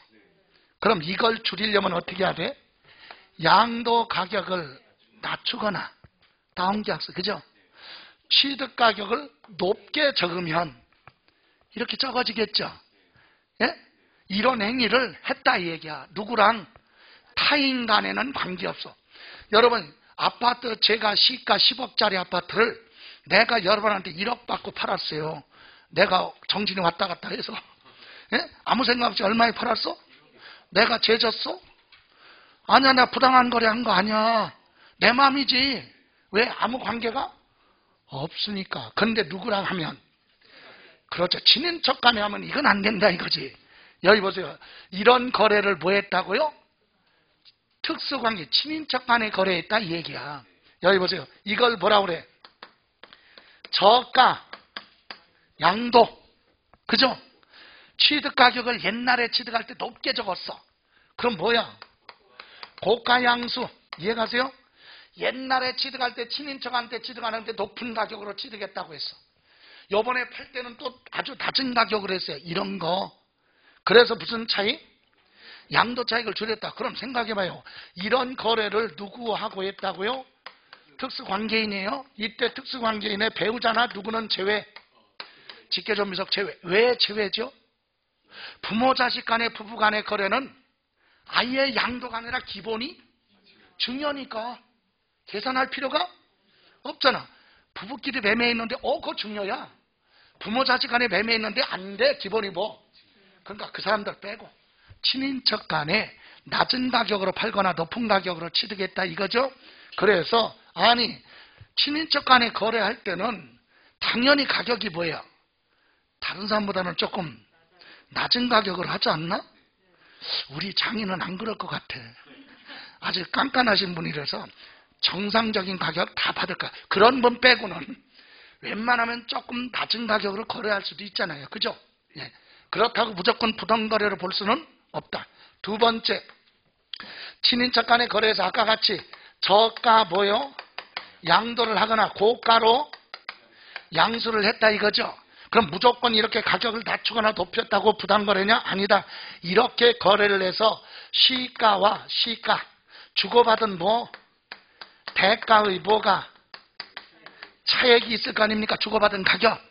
그럼 이걸 줄이려면 어떻게 해야 돼? 양도 가격을 낮추거나 다운계약서, 그죠? 취득 가격을 높게 적으면 이렇게 적어지겠죠. 예? 이런 행위를 했다 이 얘기야. 누구랑? 타인 간에는 관계없어. 여러분, 아파트, 제가 시가 10억짜리 아파트를 내가 여러분한테 1억 받고 팔았어요. 내가 정신이 왔다 갔다 해서. 예? 아무 생각 없이 얼마에 팔았어? 내가 죄졌어? 아니야, 내가 부당한 거래한 거 아니야. 내 맘이지. 왜? 아무 관계가 없으니까. 근데 누구랑 하면? 그렇죠. 친인척 간에 하면 이건 안 된다 이거지. 여기 보세요. 이런 거래를 뭐 했다고요? 특수관계, 친인척 간에 거래했다 이 얘기야. 여기 보세요. 이걸 뭐라 그래? 저가, 양도. 그죠? 취득 가격을 옛날에 취득할 때 높게 적었어. 그럼 뭐야? 고가 양수. 이해가세요? 옛날에 취득할 때 친인척한테 취득하는데 높은 가격으로 취득했다고 했어. 요번에 팔 때는 또 아주 낮은 가격으로 했어요. 이런 거. 그래서 무슨 차이? 양도 차익을 줄였다. 그럼 생각해봐요. 이런 거래를 누구하고 했다고요? 특수관계인이에요. 이때 특수관계인의 배우자나 누구는 제외. 직계존비속 제외. 왜 제외죠? 부모 자식 간의 부부 간의 거래는 아예 양도가 아니라 기본이 중요하니까 계산할 필요가 없잖아. 부부끼리 매매했는데 그거 중요야. 부모 자식 간에 매매했는데 안 돼. 기본이 뭐. 그러니까 그 사람들 빼고 친인척 간에 낮은 가격으로 팔거나 높은 가격으로 취득했다 이거죠. 그래서 아니 친인척 간에 거래할 때는 당연히 가격이 뭐예요? 다른 사람보다는 조금 낮은 가격으로 하지 않나? 우리 장인은 안 그럴 것 같아. 아주 깐깐하신 분이라서 정상적인 가격 다 받을까. 그런 분 빼고는 웬만하면 조금 낮은 가격으로 거래할 수도 있잖아요. 그죠? 예. 그렇다고 무조건 부당거래로 볼 수는 없다. 두 번째, 친인척 간의 거래에서 아까 같이 저가 뭐요? 양도를 하거나 고가로 양수를 했다 이거죠. 그럼 무조건 이렇게 가격을 낮추거나 높였다고 부당거래냐? 아니다. 이렇게 거래를 해서 시가와 시가 주고받은 뭐 대가의 뭐가 차액이 있을 거 아닙니까? 주고받은 가격.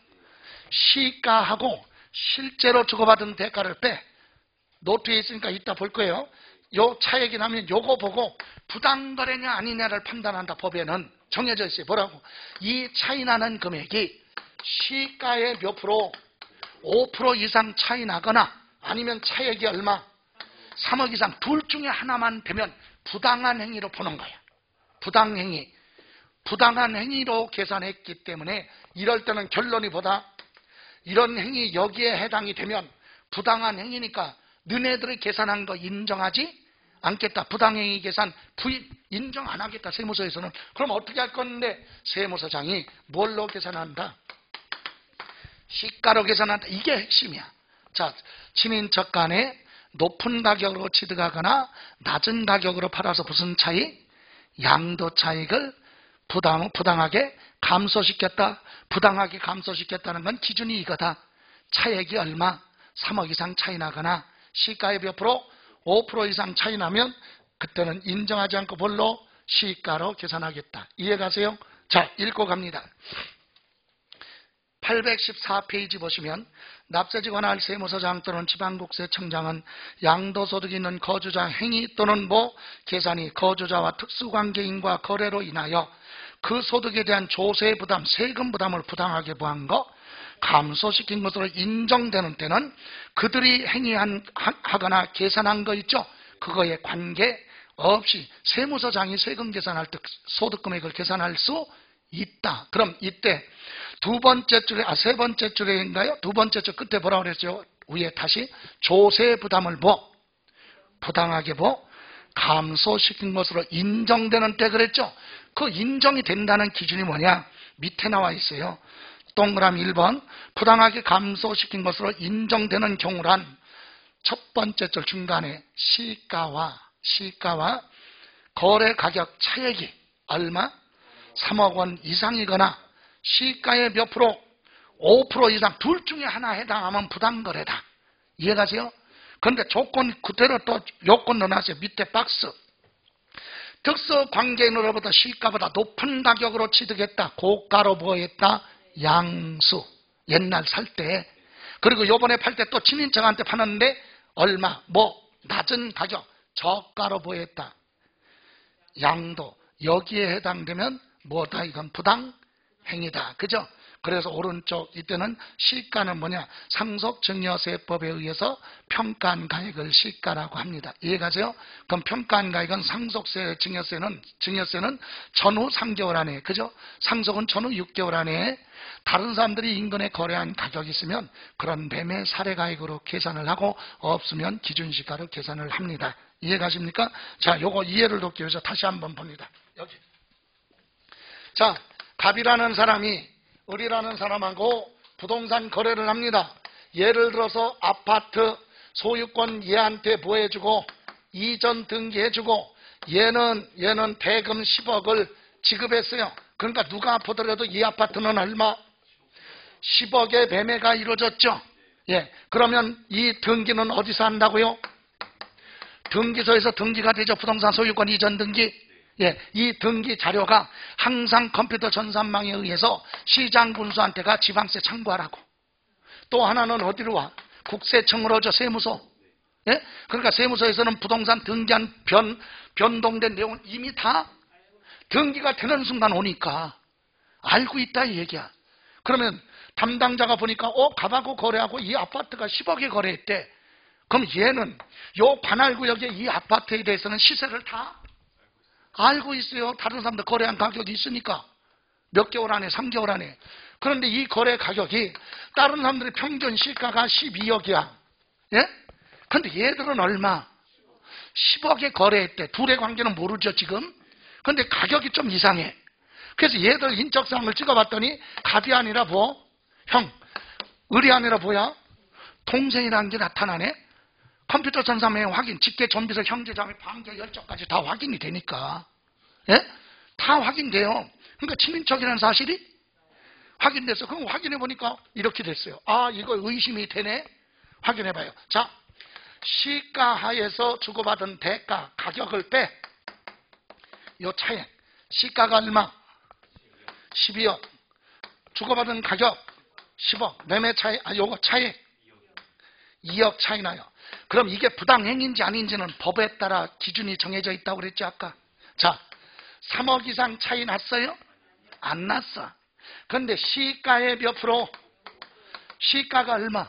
시가하고 실제로 주고받은 대가를 빼. 노트에 있으니까 이따 볼 거예요. 요 차액이 나면 요거 보고 부당거래냐 아니냐를 판단한다. 법에는 정해져 있어요. 뭐라고? 이 차이 나는 금액이 시가의 몇 프로? 5% 이상 차이 나거나 아니면 차액이 얼마? 3억 이상 둘 중에 하나만 되면 부당한 행위로 보는 거야. 부당행위. 부당한 행위로 계산했기 때문에 이럴 때는 결론이 보다 이런 행위 여기에 해당이 되면 부당한 행위니까 너네들이 계산한 거 인정하지 않겠다. 부당행위 계산 부인 인정 안 하겠다. 세무서에서는. 그럼 어떻게 할 건데 세무서장이 뭘로 계산한다? 시가로 계산한다. 이게 핵심이야. 자, 친인척 간에 높은 가격으로 취득하거나 낮은 가격으로 팔아서 무슨 차이? 양도 차익을 부당하게 감소시켰다. 부당하게 감소시켰다는 건 기준이 이거다. 차액이 얼마? 3억 이상 차이 나거나 시가의 몇 프로? 5% 이상 차이 나면 그때는 인정하지 않고 뭘로? 시가로 계산하겠다. 이해가세요? 자, 읽고 갑니다. 814페이지 보시면 납세지 관할 세무서장 또는 지방국세청장은 양도소득이 있는 거주자 행위 또는 계산이 거주자와 특수관계인과 거래로 인하여 그 소득에 대한 조세 부담, 세금 부담을 부당하게 부한 거, 감소시킨 것으로 인정되는 때는 그들이 행위하거나 계산한 거 있죠? 그거에 관계없이 세무서장이 세금 계산할 때 소득 금액을 계산할 수 있다. 그럼 이때 세 번째 줄에인가요? 두 번째 줄 끝에 뭐라고 그랬죠? 위에 다시 조세 부담을 부당하게 감소시킨 것으로 인정되는 때 그랬죠? 그 인정이 된다는 기준이 뭐냐? 밑에 나와 있어요. 동그라미 1번 부당하게 감소시킨 것으로 인정되는 경우란 첫 번째 줄 중간에 시가와 거래 가격 차액이 얼마? 3억 원 이상이거나 시가의 몇 프로? 5% 이상 둘 중에 하나 해당하면 부당거래다. 이해가세요? 그런데 조건 그대로 또 요건 넣어놨어요. 밑에 박스. 특수관계인으로부터 시가보다 높은 가격으로 취득했다. 고가로 보였다. 양수. 옛날 살 때. 그리고 요번에 팔 때 또 친인척한테 파는데 얼마? 낮은 가격. 저가로 보였다. 양도. 여기에 해당되면 뭐다? 이건 부당행위다. 그죠? 그래서 오른쪽 이때는 시가는 뭐냐? 상속증여세법에 의해서 평가한 가액을 시가라고 합니다. 이해가세요? 그럼 평가한 가액은 상속세, 증여세는 전후 3개월 안에, 그죠? 상속은 전후 6개월 안에 다른 사람들이 인근에 거래한 가격이 있으면 그런 매매 사례 가액으로 계산을 하고 없으면 기준시가로 계산을 합니다. 이해가십니까? 자, 요거 이해를 돕기 위해서 다시 한번 봅니다. 여기. 자, 갑이라는 사람이 을이라는 사람하고 부동산 거래를 합니다. 예를 들어서 아파트 소유권 얘한테 보해주고 이전 등기해주고 얘는 대금 10억을 지급했어요. 그러니까 누가 보더라도 이 아파트는 얼마? 10억의 매매가 이루어졌죠. 예, 그러면 이 등기는 어디서 한다고요? 등기소에서 등기가 되죠. 부동산 소유권 이전 등기. 예, 이 등기 자료가 항상 컴퓨터 전산망에 의해서 시장군수한테가 지방세 청구하라고. 또 하나는 어디로 와? 국세청으로 오죠. 세무소. 예? 그러니까 세무소에서는 부동산 등기한 변동된 내용을 이미 다 등기가 되는 순간 오니까 알고 있다 이 얘기야. 그러면 담당자가 보니까 갑하고 거래하고 이 아파트가 10억에 거래했대. 그럼 얘는 요 관할구역에 이 아파트에 대해서는 시세를 다 알고 있어요. 다른 사람들 거래한 가격이 있으니까. 몇 개월 안에, 3개월 안에. 그런데 이 거래 가격이 다른 사람들의 평균 시가가 12억이야. 예? 근데 얘들은 얼마? 10억에 거래했대. 둘의 관계는 모르죠, 지금. 근데 가격이 좀 이상해. 그래서 얘들 인적사항을 찍어봤더니 갑이 아니라 을이 아니라 뭐야? 동생이라는 게 나타나네? 컴퓨터 전산망에 확인, 직계, 전비서, 형제자매, 반겨, 열정까지 다 확인이 되니까. 예? 다 확인돼요. 그러니까 친인척이라는 사실이 확인됐어. 그럼 확인해 보니까 이렇게 됐어요. 아, 이거 의심이 되네? 확인해 봐요. 자, 시가하에서 주고받은 대가, 가격을 빼. 요 차액. 시가가 얼마? 12억. 주고받은 가격 10억. 매매 차액, 요거 차액 2억 차이 나요. 그럼 이게 부당행위인지 아닌지는 법에 따라 기준이 정해져 있다고 그랬죠, 아까. 자, 3억 이상 차이 났어요? 안 났어. 그런데 시가의 몇 프로? 시가가 얼마?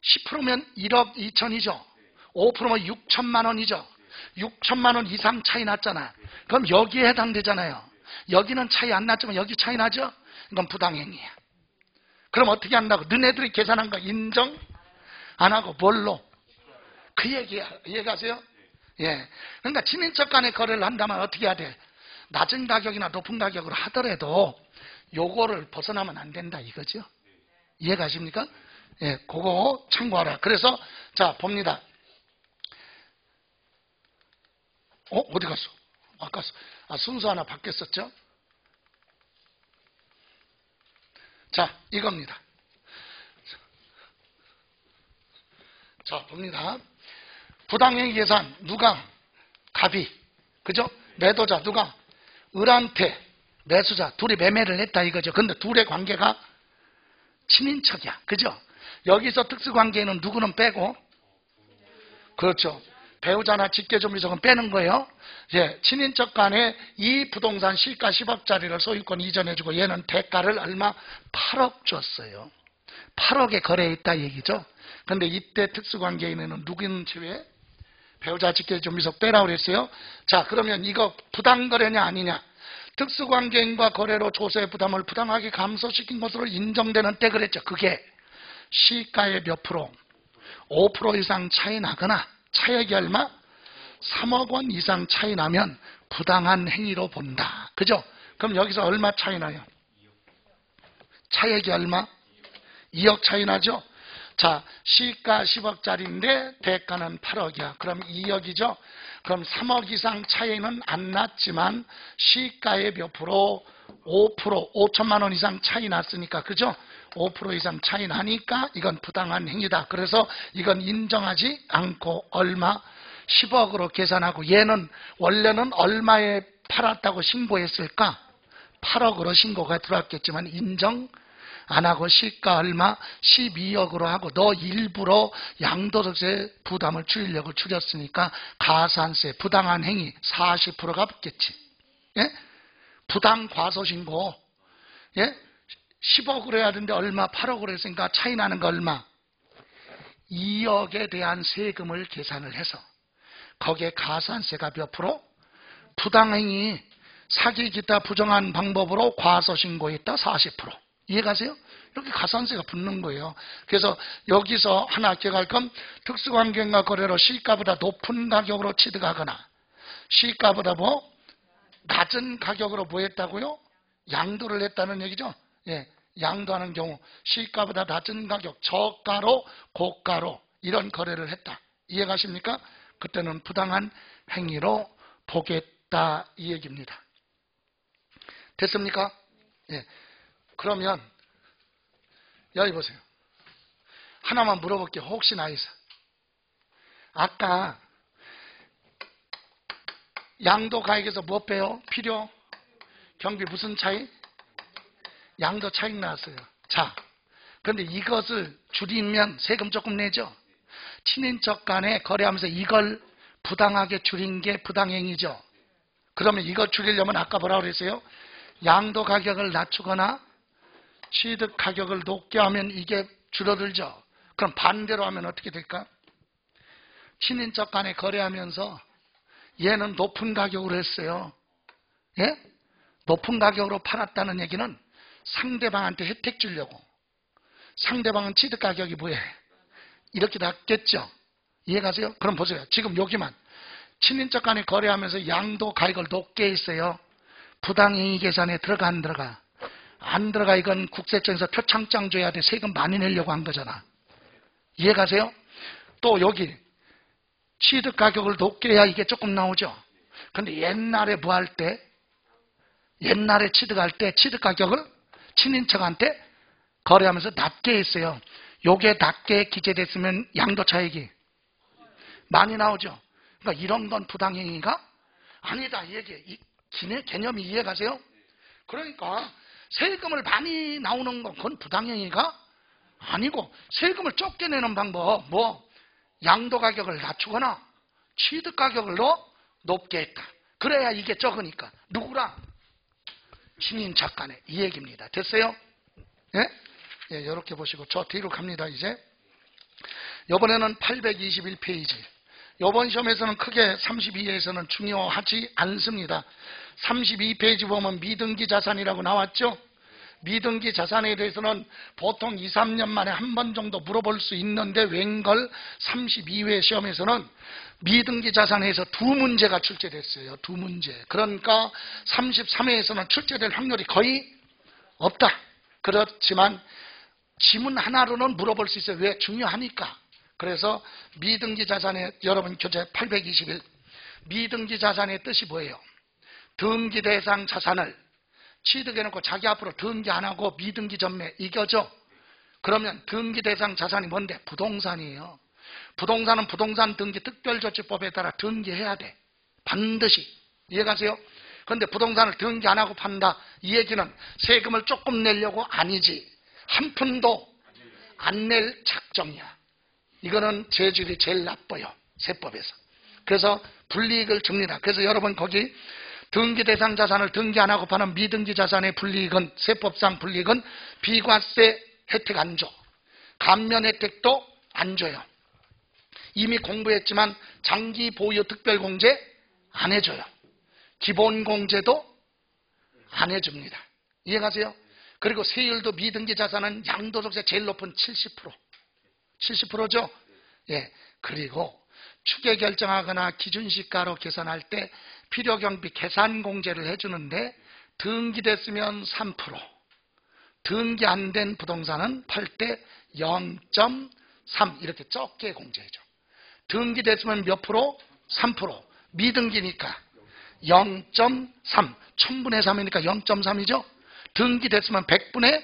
10%면 1억 2천이죠. 5%면 6천만 원이죠. 6천만 원 이상 차이 났잖아. 그럼 여기에 해당되잖아요. 여기는 차이 안 났지만 여기 차이 나죠? 이건 부당행위야. 그럼 어떻게 한다고? 너네들이 계산한 거 인정? 안 하고 뭘로? 그 얘기야. 이해가세요? 예. 그러니까 친인척 간에 거래를 한다면 어떻게 해야 돼? 낮은 가격이나 높은 가격으로 하더라도 요거를 벗어나면 안 된다 이거죠. 이해가십니까? 예, 그거 참고하라. 그래서 자 봅니다. 어디 갔어? 아까 순서 하나 바뀌었었죠? 자, 이겁니다. 자, 봅니다. 부당행위 계산 누가? 갑이. 그죠? 매도자 누가? 을한테 매수자 둘이 매매를 했다 이거죠. 근데 둘의 관계가 친인척이야. 그죠? 여기서 특수관계는 누구는 빼고, 그렇죠. 배우자나 직계존비속은 빼는 거예요. 예, 친인척 간에 이 부동산 시가 10억짜리를 소유권 이전해주고 얘는 대가를 얼마? 8억 줬어요. 8억에 거래했다 얘기죠. 근데 이때 특수관계인은 누구는 제외? 배우자 직계존비속 빼라고 그랬어요. 자, 그러면 이거 부당거래냐 아니냐? 특수관계인과 거래로 조세의 부담을 부당하게 감소시킨 것으로 인정되는 때 그랬죠. 그게 시가의 몇 프로? 5% 이상 차이 나거나 차액이 얼마? 3억 원 이상 차이 나면 부당한 행위로 본다. 그죠? 그럼 여기서 얼마 차이 나요? 차액이 얼마? 2억 차이 나죠? 자, 시가 10억짜리인데 대가는 8억이야. 그럼 2억이죠? 그럼 3억 이상 차이는 안 났지만 시가의 몇 프로? 5%, 5천만 원 이상 차이 났으니까, 그죠? 5% 이상 차이 나니까 이건 부당한 행위다. 그래서 이건 인정하지 않고 얼마? 10억으로 계산하고, 얘는 원래는 얼마에 팔았다고 신고했을까? 8억으로 신고가 들어왔겠지만 인정 안 하고 시가 얼마? 12억으로 하고, 너 일부러 양도소득세 부담을 줄이려고 줄였으니까 가산세 부당한 행위 40%가 붙겠지. 예? 부당 과소신고. 예? 10억으로 해야 되는데 얼마? 8억으로 했으니까 차이 나는 거 얼마? 2억에 대한 세금을 계산을 해서 거기에 가산세가 몇 프로? 부당행위, 사기 기타 부정한 방법으로 과소신고했다 40%. 이해가세요? 이렇게 가산세가 붙는 거예요. 그래서 여기서 하나 기억할 건, 특수관계인과 거래로 시가보다 높은 가격으로 취득하거나 시가보다 뭐 낮은 가격으로 뭐 했다고요? 양도를 했다는 얘기죠. 예, 양도하는 경우 시가보다 낮은 가격, 저가로 고가로 이런 거래를 했다. 이해가십니까? 그때는 부당한 행위로 보겠다 이 얘기입니다. 됐습니까? 예. 그러면 여기 보세요. 하나만 물어볼게요. 혹시나 해서. 아까 양도 가액에서 뭐 빼요? 필요? 경비 무슨 차이? 양도 차익 나왔어요. 자, 그런데 이것을 줄이면 세금 조금 내죠. 친인척 간에 거래하면서 이걸 부당하게 줄인 게 부당행위죠. 그러면 이걸 줄이려면 아까 뭐라고 그랬어요? 양도 가격을 낮추거나 취득 가격을 높게 하면 이게 줄어들죠. 그럼 반대로 하면 어떻게 될까? 친인척 간에 거래하면서 얘는 높은 가격으로 했어요. 예? 높은 가격으로 팔았다는 얘기는 상대방한테 혜택 주려고. 상대방은 취득 가격이 뭐예요? 이렇게 낮겠죠. 이해가세요? 그럼 보세요. 지금 여기만 친인척 간에 거래하면서 양도 가격을 높게 했어요. 부당행위 계산에 들어가 안 들어가? 안 들어가. 이건 국세청에서 표창장 줘야 돼. 세금 많이 내려고 한 거잖아. 이해가세요? 또 여기 취득 가격을 높게 해야 이게 조금 나오죠. 근데 옛날에 뭐 할 때? 옛날에 취득할 때 취득 가격을 친인척한테 거래하면서 낮게 했어요. 요게 낮게 기재됐으면 양도 차익이 많이 나오죠. 그러니까 이런 건 부당행위가 아니다 이 얘기예요. 이 개념이 이해가세요? 그러니까 세금을 많이 나오는 건 그건 부당행위가 아니고, 세금을 적게 내는 방법, 뭐 양도 가격을 낮추거나 취득 가격을 높게 했다. 그래야 이게 적으니까. 누구랑? 친인척 간에. 이 얘기입니다. 됐어요? 예? 예, 이렇게 보시고 저 뒤로 갑니다. 이제 이번에는 821페이지. 이번 시험에서는 크게 32에서는 중요하지 않습니다. 32페이지 보면 미등기 자산이라고 나왔죠? 미등기 자산에 대해서는 보통 2, 3년 만에 한 번 정도 물어볼 수 있는데 웬걸 32회 시험에서는 미등기 자산에서 두 문제가 출제됐어요. 두 문제. 그러니까 33회에서는 출제될 확률이 거의 없다. 그렇지만 지문 하나로는 물어볼 수 있어요. 왜? 중요하니까. 그래서 미등기 자산의 여러분 교재 821 미등기 자산의 뜻이 뭐예요? 등기 대상 자산을 취득해놓고 자기 앞으로 등기 안 하고 미등기 전매 이겨죠. 그러면 등기 대상 자산이 뭔데? 부동산이에요. 부동산은 부동산 등기 특별조치법에 따라 등기해야 돼. 반드시. 이해가세요? 그런데 부동산을 등기 안 하고 판다. 이 얘기는 세금을 조금 내려고 아니지. 한 푼도 안 낼 작정이야. 이거는 재질이 제일 나빠요. 세법에서. 그래서 불이익을 줍니다. 그래서 여러분 거기 등기 대상 자산을 등기 안 하고 파는 미등기 자산의 불이익은, 세법상 불이익은 비과세 혜택 안 줘. 감면 혜택도 안 줘요. 이미 공부했지만 장기 보유 특별 공제 안 해줘요. 기본 공제도 안 해줍니다. 이해가세요? 그리고 세율도 미등기 자산은 양도소득세 제일 높은 70%. 70%죠? 예. 그리고 추계 결정하거나 기준시가로 계산할 때 필요경비 계산 공제를 해주는데 등기됐으면 3%, 등기 안 된 부동산은 팔 때 0.3 이렇게 적게 공제해줘. 등기됐으면 몇 프로? 3%. 미등기니까 0.3. 1000분의 3이니까 0.3이죠. 등기됐으면 100분의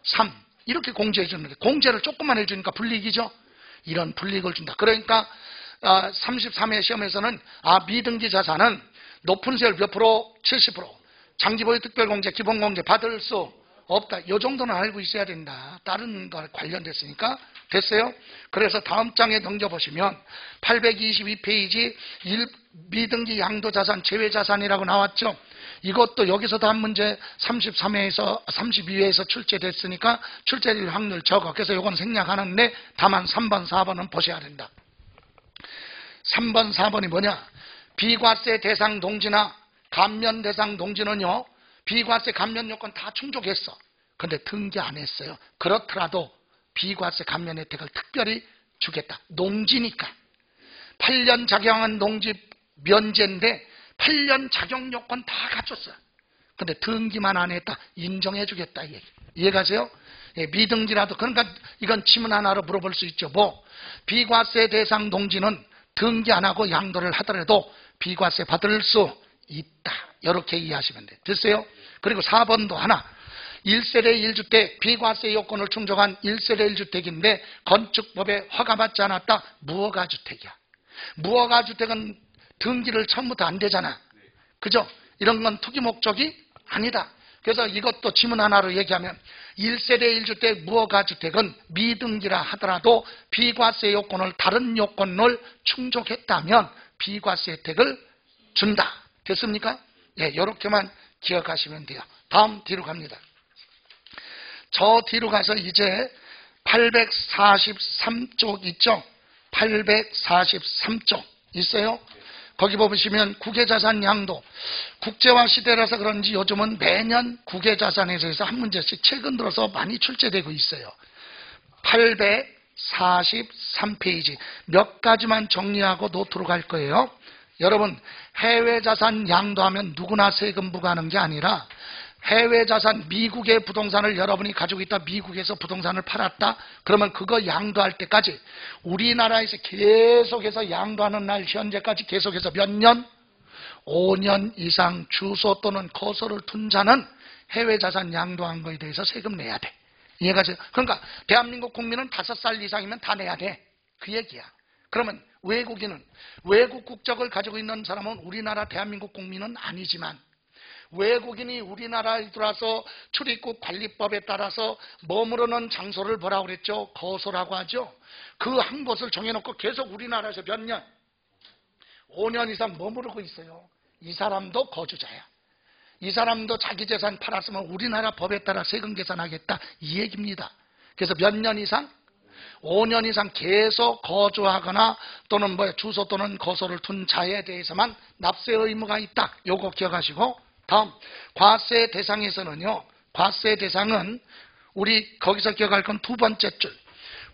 3. 이렇게 공제해 주는데 공제를 조금만 해주니까 불이익이죠. 이런 불이익을 준다. 그러니까 33회 시험에서는 미등기 자산은 높은 세율 몇 프로? 70%. 장기보유 특별공제, 기본공제 받을 수 없다. 이 정도는 알고 있어야 된다. 다른 거 관련됐으니까. 됐어요? 그래서 다음 장에 넘겨보시면 822페이지 미등기 양도자산, 제외자산이라고 나왔죠. 이것도 여기서도 한 문제 33회에서 32회에서 출제됐으니까 출제될 확률 적어. 그래서 이건 생략하는데 다만 3번, 4번은 보셔야 된다. 3번, 4번이 뭐냐? 비과세 대상 동지나 감면 대상 동지는요, 비과세 감면 요건 다 충족했어. 근데 등기 안 했어요. 그렇더라도 비과세 감면 혜택을 특별히 주겠다. 농지니까. 8년 작용한 농지 면제인데 8년 작용 요건 다 갖췄어요. 근데 등기만 안 했다. 인정해 주겠다. 이 얘기. 이해가세요? 예, 미등기라도. 그러니까 이건 지문 하나로 물어볼 수 있죠. 비과세 대상 농지는 등기 안 하고 양도를 하더라도 비과세 받을 수 있다. 이렇게 이해하시면 돼요. 됐어요? 그리고 4번도 하나. 1세대 1주택 비과세 요건을 충족한 1세대 1주택인데 건축법에 허가받지 않았다. 무허가주택이야. 무허가주택은 등기를 처음부터 안 되잖아. 그죠? 이런 건 투기 목적이 아니다. 그래서 이것도 지문 하나로 얘기하면 1세대 1주택 무허가주택은 미등기라 하더라도 비과세 요건을 다른 요건을 충족했다면 비과세 혜택을 준다. 됐습니까? 예, 이렇게만 기억하시면 돼요. 다음 뒤로 갑니다. 저 뒤로 가서 이제 843쪽 있죠? 843쪽 있어요? 거기 보시면 국외자산 양도. 국제화 시대라서 그런지 요즘은 매년 국외자산에 대해서 한 문제씩 최근 들어서 많이 출제되고 있어요. 843페이지 몇 가지만 정리하고 노트로 갈 거예요. 여러분, 해외자산 양도하면 누구나 세금 부과하는 게 아니라 해외자산, 미국의 부동산을 여러분이 가지고 있다, 미국에서 부동산을 팔았다, 그러면 그거 양도할 때까지 우리나라에서 계속해서 양도하는 날 현재까지 계속해서 몇 년? 5년 이상 주소 또는 거소를 둔 자는 해외자산 양도한 거에 대해서 세금 내야 돼. 이해가 돼요? 그러니까 대한민국 국민은 5살 이상이면 다 내야 돼. 그 얘기야. 그러면 외국인은, 외국 국적을 가지고 있는 사람은 우리나라 대한민국 국민은 아니지만 외국인이 우리나라에 들어와서 출입국 관리법에 따라서 머무르는 장소를 뭐라고 그랬죠? 거소라고 하죠. 그 한 곳을 정해놓고 계속 우리나라에서 몇 년? 5년 이상 머무르고 있어요. 이 사람도 거주자야. 이 사람도 자기 재산 팔았으면 우리나라 법에 따라 세금 계산하겠다, 이 얘기입니다. 그래서 몇 년 이상? 5년 이상 계속 거주하거나 또는 주소 또는 거소를 둔 자에 대해서만 납세 의무가 있다. 요거 기억하시고, 다음 과세 대상에서는요, 과세 대상은 우리 거기서 기억할 건 두 번째 줄.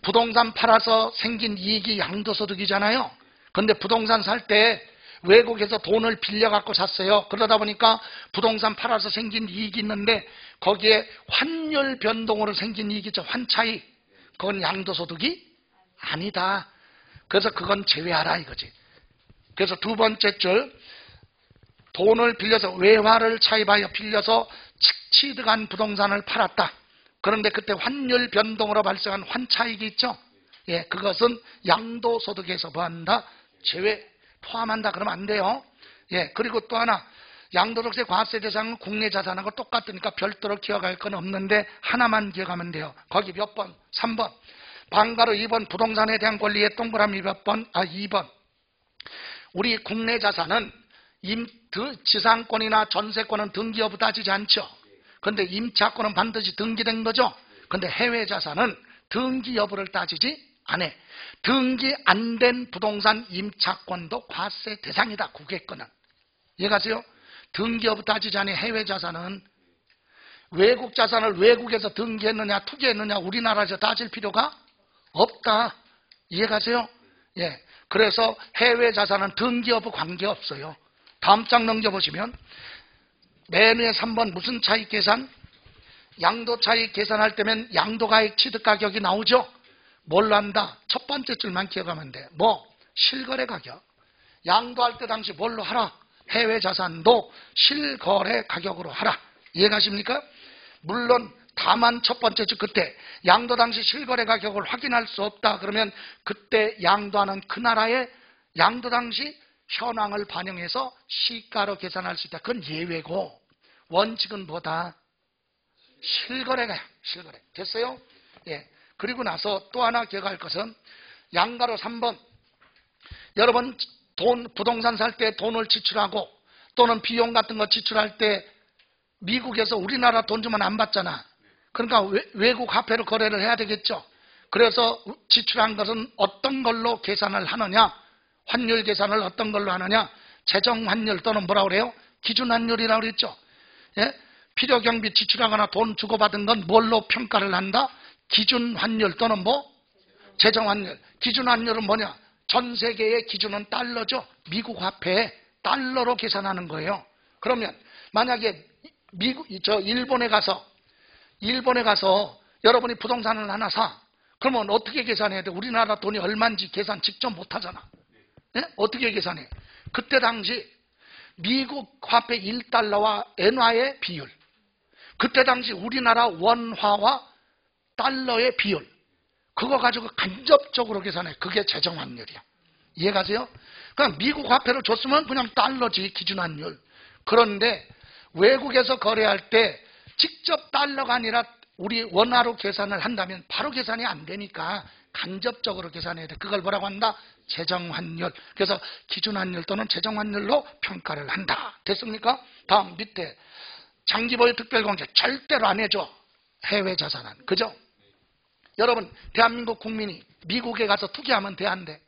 부동산 팔아서 생긴 이익이 양도소득이잖아요. 근데 부동산 살 때 외국에서 돈을 빌려갖고 샀어요. 그러다 보니까 부동산 팔아서 생긴 이익이 있는데 거기에 환율 변동으로 생긴 이익이죠. 환차익. 그건 양도소득이 아니다. 그래서 그건 제외하라 이거지. 그래서 두 번째 줄, 돈을 빌려서 외화를 차입하여 빌려서 취득한 부동산을 팔았다. 그런데 그때 환율 변동으로 발생한 환차익이 있죠. 예, 그것은 양도소득에서 뭐한다? 제외, 포함한다. 그러면 안 돼요. 예, 그리고 또 하나, 양도소득세 과세 대상은 국내 자산하고 똑같으니까 별도로 기억할 건 없는데 하나만 기억하면 돼요. 거기 몇 번? 3번. 방가로 2번 부동산에 대한 권리의 동그라미 몇 번? 2번. 우리 국내 자산은 지상권이나 전세권은 등기 여부 따지지 않죠. 그런데 임차권은 반드시 등기된 거죠. 그런데 해외 자산은 등기 여부를 따지지 않아. 등기 안 된 부동산 임차권도 과세 대상이다. 국외권은. 이해가세요? 등기 여부 따지지 않아. 해외 자산은 외국 자산을 외국에서 등기했느냐 투기했느냐 우리나라에서 따질 필요가 없다. 이해가세요? 예. 그래서 해외 자산은 등기 여부 관계없어요. 다음 장 넘겨보시면 맨 위에 3번 무슨 차익 계산? 양도 차익 계산할 때면 양도가액 취득가격이 나오죠. 뭘로 한다? 첫 번째 줄만 기억하면 돼. 실거래 가격. 양도할 때 당시 뭘로 하라? 해외 자산도 실거래 가격으로 하라. 이해가십니까? 물론 다만 첫 번째 주 그때 양도 당시 실거래 가격을 확인할 수 없다. 그러면 그때 양도하는 그 나라의 양도 당시 현황을 반영해서 시가로 계산할 수 있다. 그건 예외고 원칙은 뭐다? 실거래가요. 실거래. 됐어요? 예. 그리고 나서 또 하나 기억할 것은 양가로 3번. 여러분 부동산 살 때 돈을 지출하고 또는 비용 같은 거 지출할 때 미국에서 우리나라 돈 주면 안 받잖아. 그러니까 외국 화폐로 거래를 해야 되겠죠. 그래서 지출한 것은 어떤 걸로 계산을 하느냐? 환율 계산을 어떤 걸로 하느냐? 재정환율 또는 뭐라고 그래요? 기준환율이라고 그랬죠. 예? 필요경비 지출하거나 돈 주고받은 건 뭘로 평가를 한다? 기준환율 또는 뭐? 재정환율. 기준환율은 뭐냐? 전 세계의 기준은 달러죠. 미국 화폐에 달러로 계산하는 거예요. 그러면 만약에 일본에 가서 여러분이 부동산을 하나 사. 그러면 어떻게 계산해야 돼? 우리나라 돈이 얼마인지 계산 직접 못 하잖아. 예? 어떻게 계산해? 그때 당시 미국 화폐 1달러와 엔화의 비율. 그때 당시 우리나라 원화와 달러의 비율. 그거 가지고 간접적으로 계산해. 그게 재정환율이야. 이해가세요? 그냥 미국 화폐를 줬으면 그냥 달러지, 기준환율. 그런데 외국에서 거래할 때 직접 달러가 아니라 우리 원화로 계산을 한다면 바로 계산이 안 되니까 간접적으로 계산해야 돼. 그걸 뭐라고 한다? 재정환율. 그래서 기준환율 또는 재정환율로 평가를 한다. 됐습니까? 다음 밑에 장기보유 특별공제 절대로 안 해줘. 해외 자산은. 그죠? 여러분 대한민국 국민이 미국에 가서 투기하면 돼, 안 돼?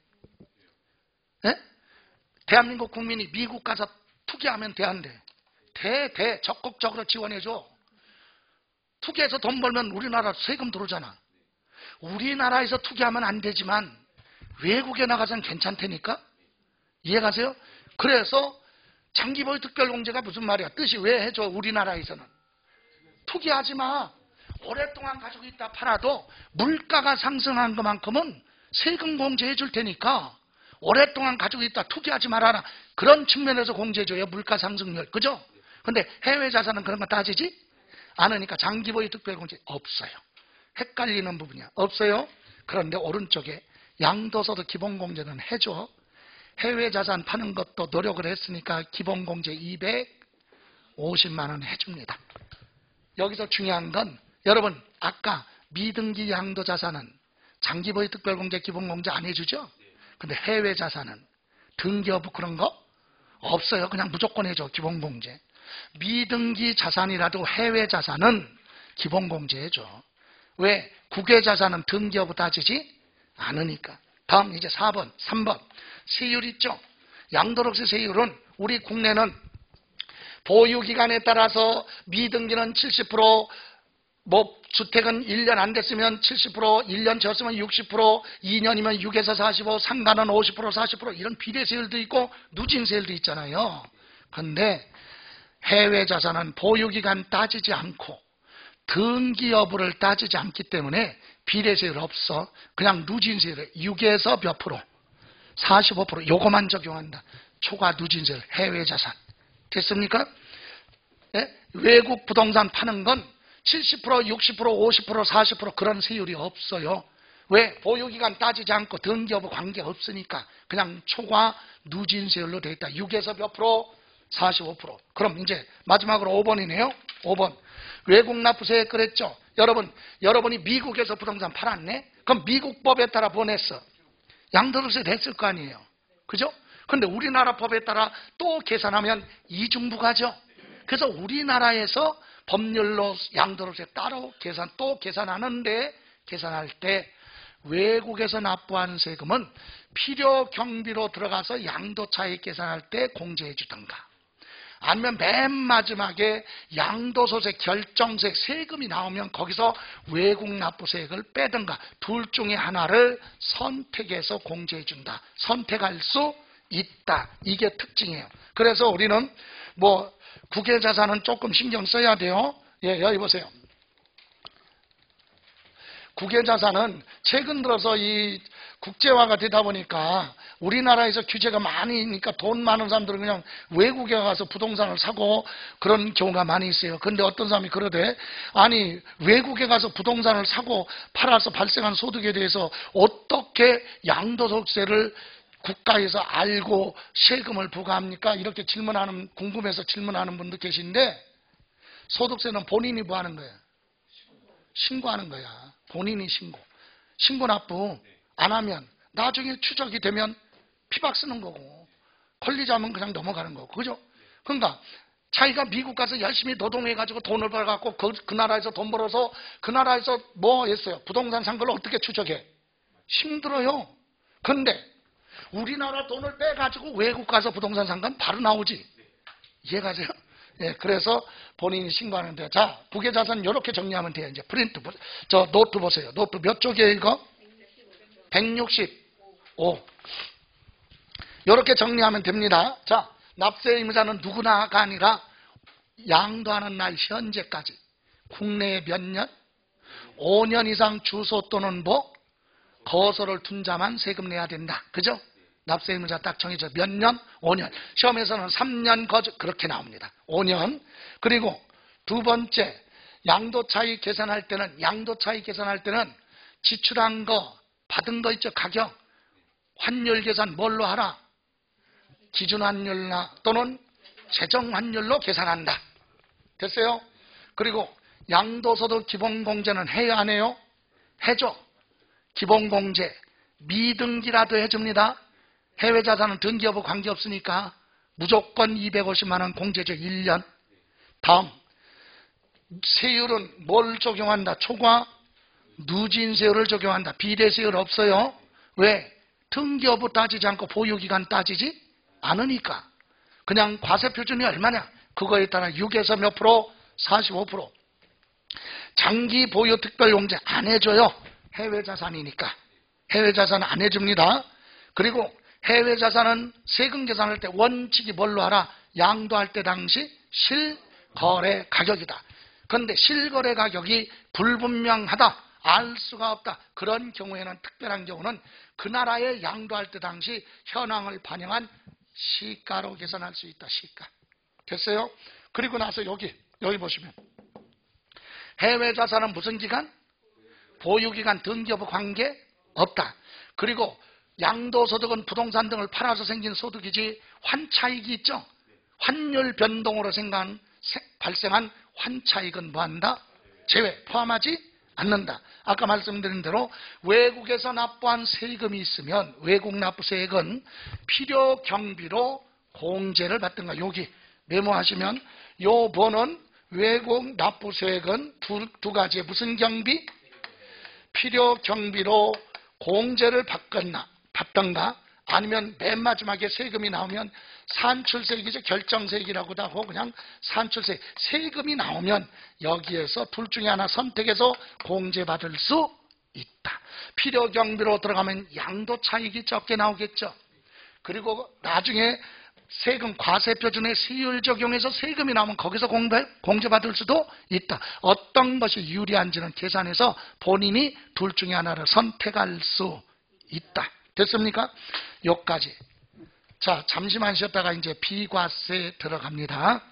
예? 대한민국 국민이 미국 가서 투기하면 돼, 안 돼? 돼. 적극적으로 지원해줘. 투기해서 돈 벌면 우리나라 세금 들어오잖아. 우리나라에서 투기하면 안 되지만 외국에 나가서는 괜찮다니까? 이해가세요? 그래서 장기보유 특별공제가 무슨 말이야? 뜻이 왜 해줘? 우리나라에서는 투기하지 마. 오랫동안 가지고 있다 팔아도 물가가 상승한 것만큼은 세금 공제해 줄 테니까 오랫동안 가지고 있다 투기하지 말아라. 그런 측면에서 공제해줘요. 물가 상승률. 그죠? 근데 해외 자산은 그런 거 따지지 않으니까 장기보유 특별공제 없어요. 헷갈리는 부분이야. 없어요. 그런데 오른쪽에 양도소득 기본공제는 해줘. 해외 자산 파는 것도 노력을 했으니까 기본공제 250만 원 해줍니다. 여기서 중요한 건 여러분 아까 미등기 양도자산은 장기보유 특별공제 기본공제 안 해주죠? 근데 해외 자산은 등기여부 그런 거 없어요. 그냥 무조건 해줘. 기본공제. 미등기 자산이라도 해외 자산은 기본공제 해줘. 왜? 국외자산은 등기여부 따지지 않으니까. 다음 이제 4번, 3번. 세율 있죠? 양도록세 세율은 우리 국내는 보유기간에 따라서 미등기는 70%, 주택은 1년 안 됐으면 70%, 1년 지었으면 60%, 2년이면 6에서 45, 상가는 50%, 40% 이런 비례세율도 있고 누진세율도 있잖아요. 그런데 해외 자산은 보유기간 따지지 않고 등기 여부를 따지지 않기 때문에 비례세율 없어. 그냥 누진세율 6에서 몇 프로, 45% 요거만 적용한다. 초과 누진세율 해외 자산. 됐습니까? 예? 외국 부동산 파는 건 70%, 60%, 50%, 40% 그런 세율이 없어요. 왜? 보유기간 따지지 않고 등기여부 관계없으니까 그냥 초과 누진세율로 되어 있다. 6에서 몇 프로? 45%. 그럼 이제 마지막으로 5번이네요. 5번. 외국 납부세 그랬죠? 여러분이 미국에서 부동산 팔았네? 그럼 미국 법에 따라 보냈어. 양도세 냈을 거 아니에요. 그죠? 근데 우리나라 법에 따라 또 계산하면 이중부가죠. 그래서 우리나라에서 법률로 양도세 따로 계산하는데 계산할 때 외국에서 납부하는 세금은 필요 경비로 들어가서 양도 차익 계산할 때 공제해 주던가 아니면 맨 마지막에 양도소득 결정세 세금이 나오면 거기서 외국 납부세액을 빼든가 둘 중에 하나를 선택해서 공제해 준다. 선택할 수 있다. 이게 특징이에요. 그래서 우리는 국외자산은 조금 신경 써야 돼요. 예, 여기 보세요. 국외자산은 최근 들어서 이 국제화가 되다 보니까 우리나라에서 규제가 많으니까 돈 많은 사람들은 그냥 외국에 가서 부동산을 사고 그런 경우가 많이 있어요. 그런데 어떤 사람이 그러대, 아니 외국에 가서 부동산을 사고 팔아서 발생한 소득에 대해서 어떻게 양도소득세를 국가에서 알고 세금을 부과합니까? 이렇게 질문하는, 궁금해서 질문하는 분도 계신데, 소득세는 본인이 뭐 하는 거야? 신고하는 거야. 본인이 신고 납부 안 하면 나중에 추적이 되면 피박 쓰는 거고, 걸리자면 그냥 넘어가는 거고, 그죠? 그러니까 자기가 미국 가서 열심히 노동해가지고 돈을 벌어갖고 그 나라에서 돈 벌어서 그 나라에서 뭐 했어요? 부동산 산 걸 어떻게 추적해? 힘들어요. 그런데 우리나라 돈을 빼가지고 외국 가서 부동산 산 건 바로 나오지. 이해가세요? 예, 그래서 본인이 신고하는데, 자, 부계자산 이렇게 정리하면 돼요. 이제 프린트, 저 노트 보세요. 노트 몇 쪽이에요, 이거? 165. 이렇게 정리하면 됩니다. 자, 납세 의무자는 누구나가 아니라 양도하는 날 현재까지 국내에 몇 년? 5년 이상 주소 또는 거소를 둔 자만 세금 내야 된다. 그죠? 납세 의무자 딱 정해져. 몇 년? 5년. 시험에서는 3년 거주 그렇게 나옵니다. 5년. 그리고 두 번째, 양도차익 계산할 때는 지출한 거, 받은 거 있죠? 가격. 환율 계산 뭘로 하라? 기준 환율나 또는 재정 환율로 계산한다. 됐어요? 그리고 양도소득 기본공제는 해야 안 해요? 해줘. 기본공제 미등기라도 해줍니다. 해외자산은 등기 여부 관계없으니까 무조건 250만 원 공제죠. 1년. 다음, 세율은 뭘 적용한다? 초과 누진세율을 적용한다. 비례세율 없어요. 왜? 등기 여부 따지지 않고 보유기간 따지지 않으니까. 그냥 과세표준이 얼마냐? 그거에 따라 6에서 몇 프로? 45%. 장기 보유 특별용제 안 해줘요. 해외자산이니까. 해외자산 안 해줍니다. 그리고 해외자산은 세금 계산할 때 원칙이 뭘로 하라? 양도할 때 당시 실거래 가격이다. 그런데 실거래 가격이 불분명하다, 알 수가 없다, 그런 경우에는, 특별한 경우는 그 나라에 양도할 때 당시 현황을 반영한 시가로 계산할 수 있다. 시가. 됐어요? 그리고 나서 여기 보시면 해외자산은 무슨 기간? 보유기간, 등기여부 관계 없다. 그리고 양도소득은 부동산 등을 팔아서 생긴 소득이지 환차익이 있죠. 환율 변동으로 발생한 환차익은 뭐한다? 제외, 포함하지 않는다. 아까 말씀드린 대로 외국에서 납부한 세금이 있으면 외국 납부세액은 필요 경비로 공제를 받든가. 여기 메모하시면 요 번은 외국 납부세액은 두 가지의 무슨 경비? 필요 경비로 공제를 받던가, 아니면 맨 마지막에 세금이 나오면 산출세액이죠. 결정세액이라고도 하고 그냥 산출세액. 세금이 나오면 여기에서 둘 중에 하나 선택해서 공제받을 수 있다. 필요 경비로 들어가면 양도 차익이 적게 나오겠죠. 그리고 나중에 세금 과세표준에 세율 적용해서 세금이 나오면 거기서 공제받을 수도 있다. 어떤 것이 유리한지는 계산해서 본인이 둘 중에 하나를 선택할 수 있다. 됐습니까? 여기까지. 자, 잠시만 쉬었다가 이제 비과세 들어갑니다.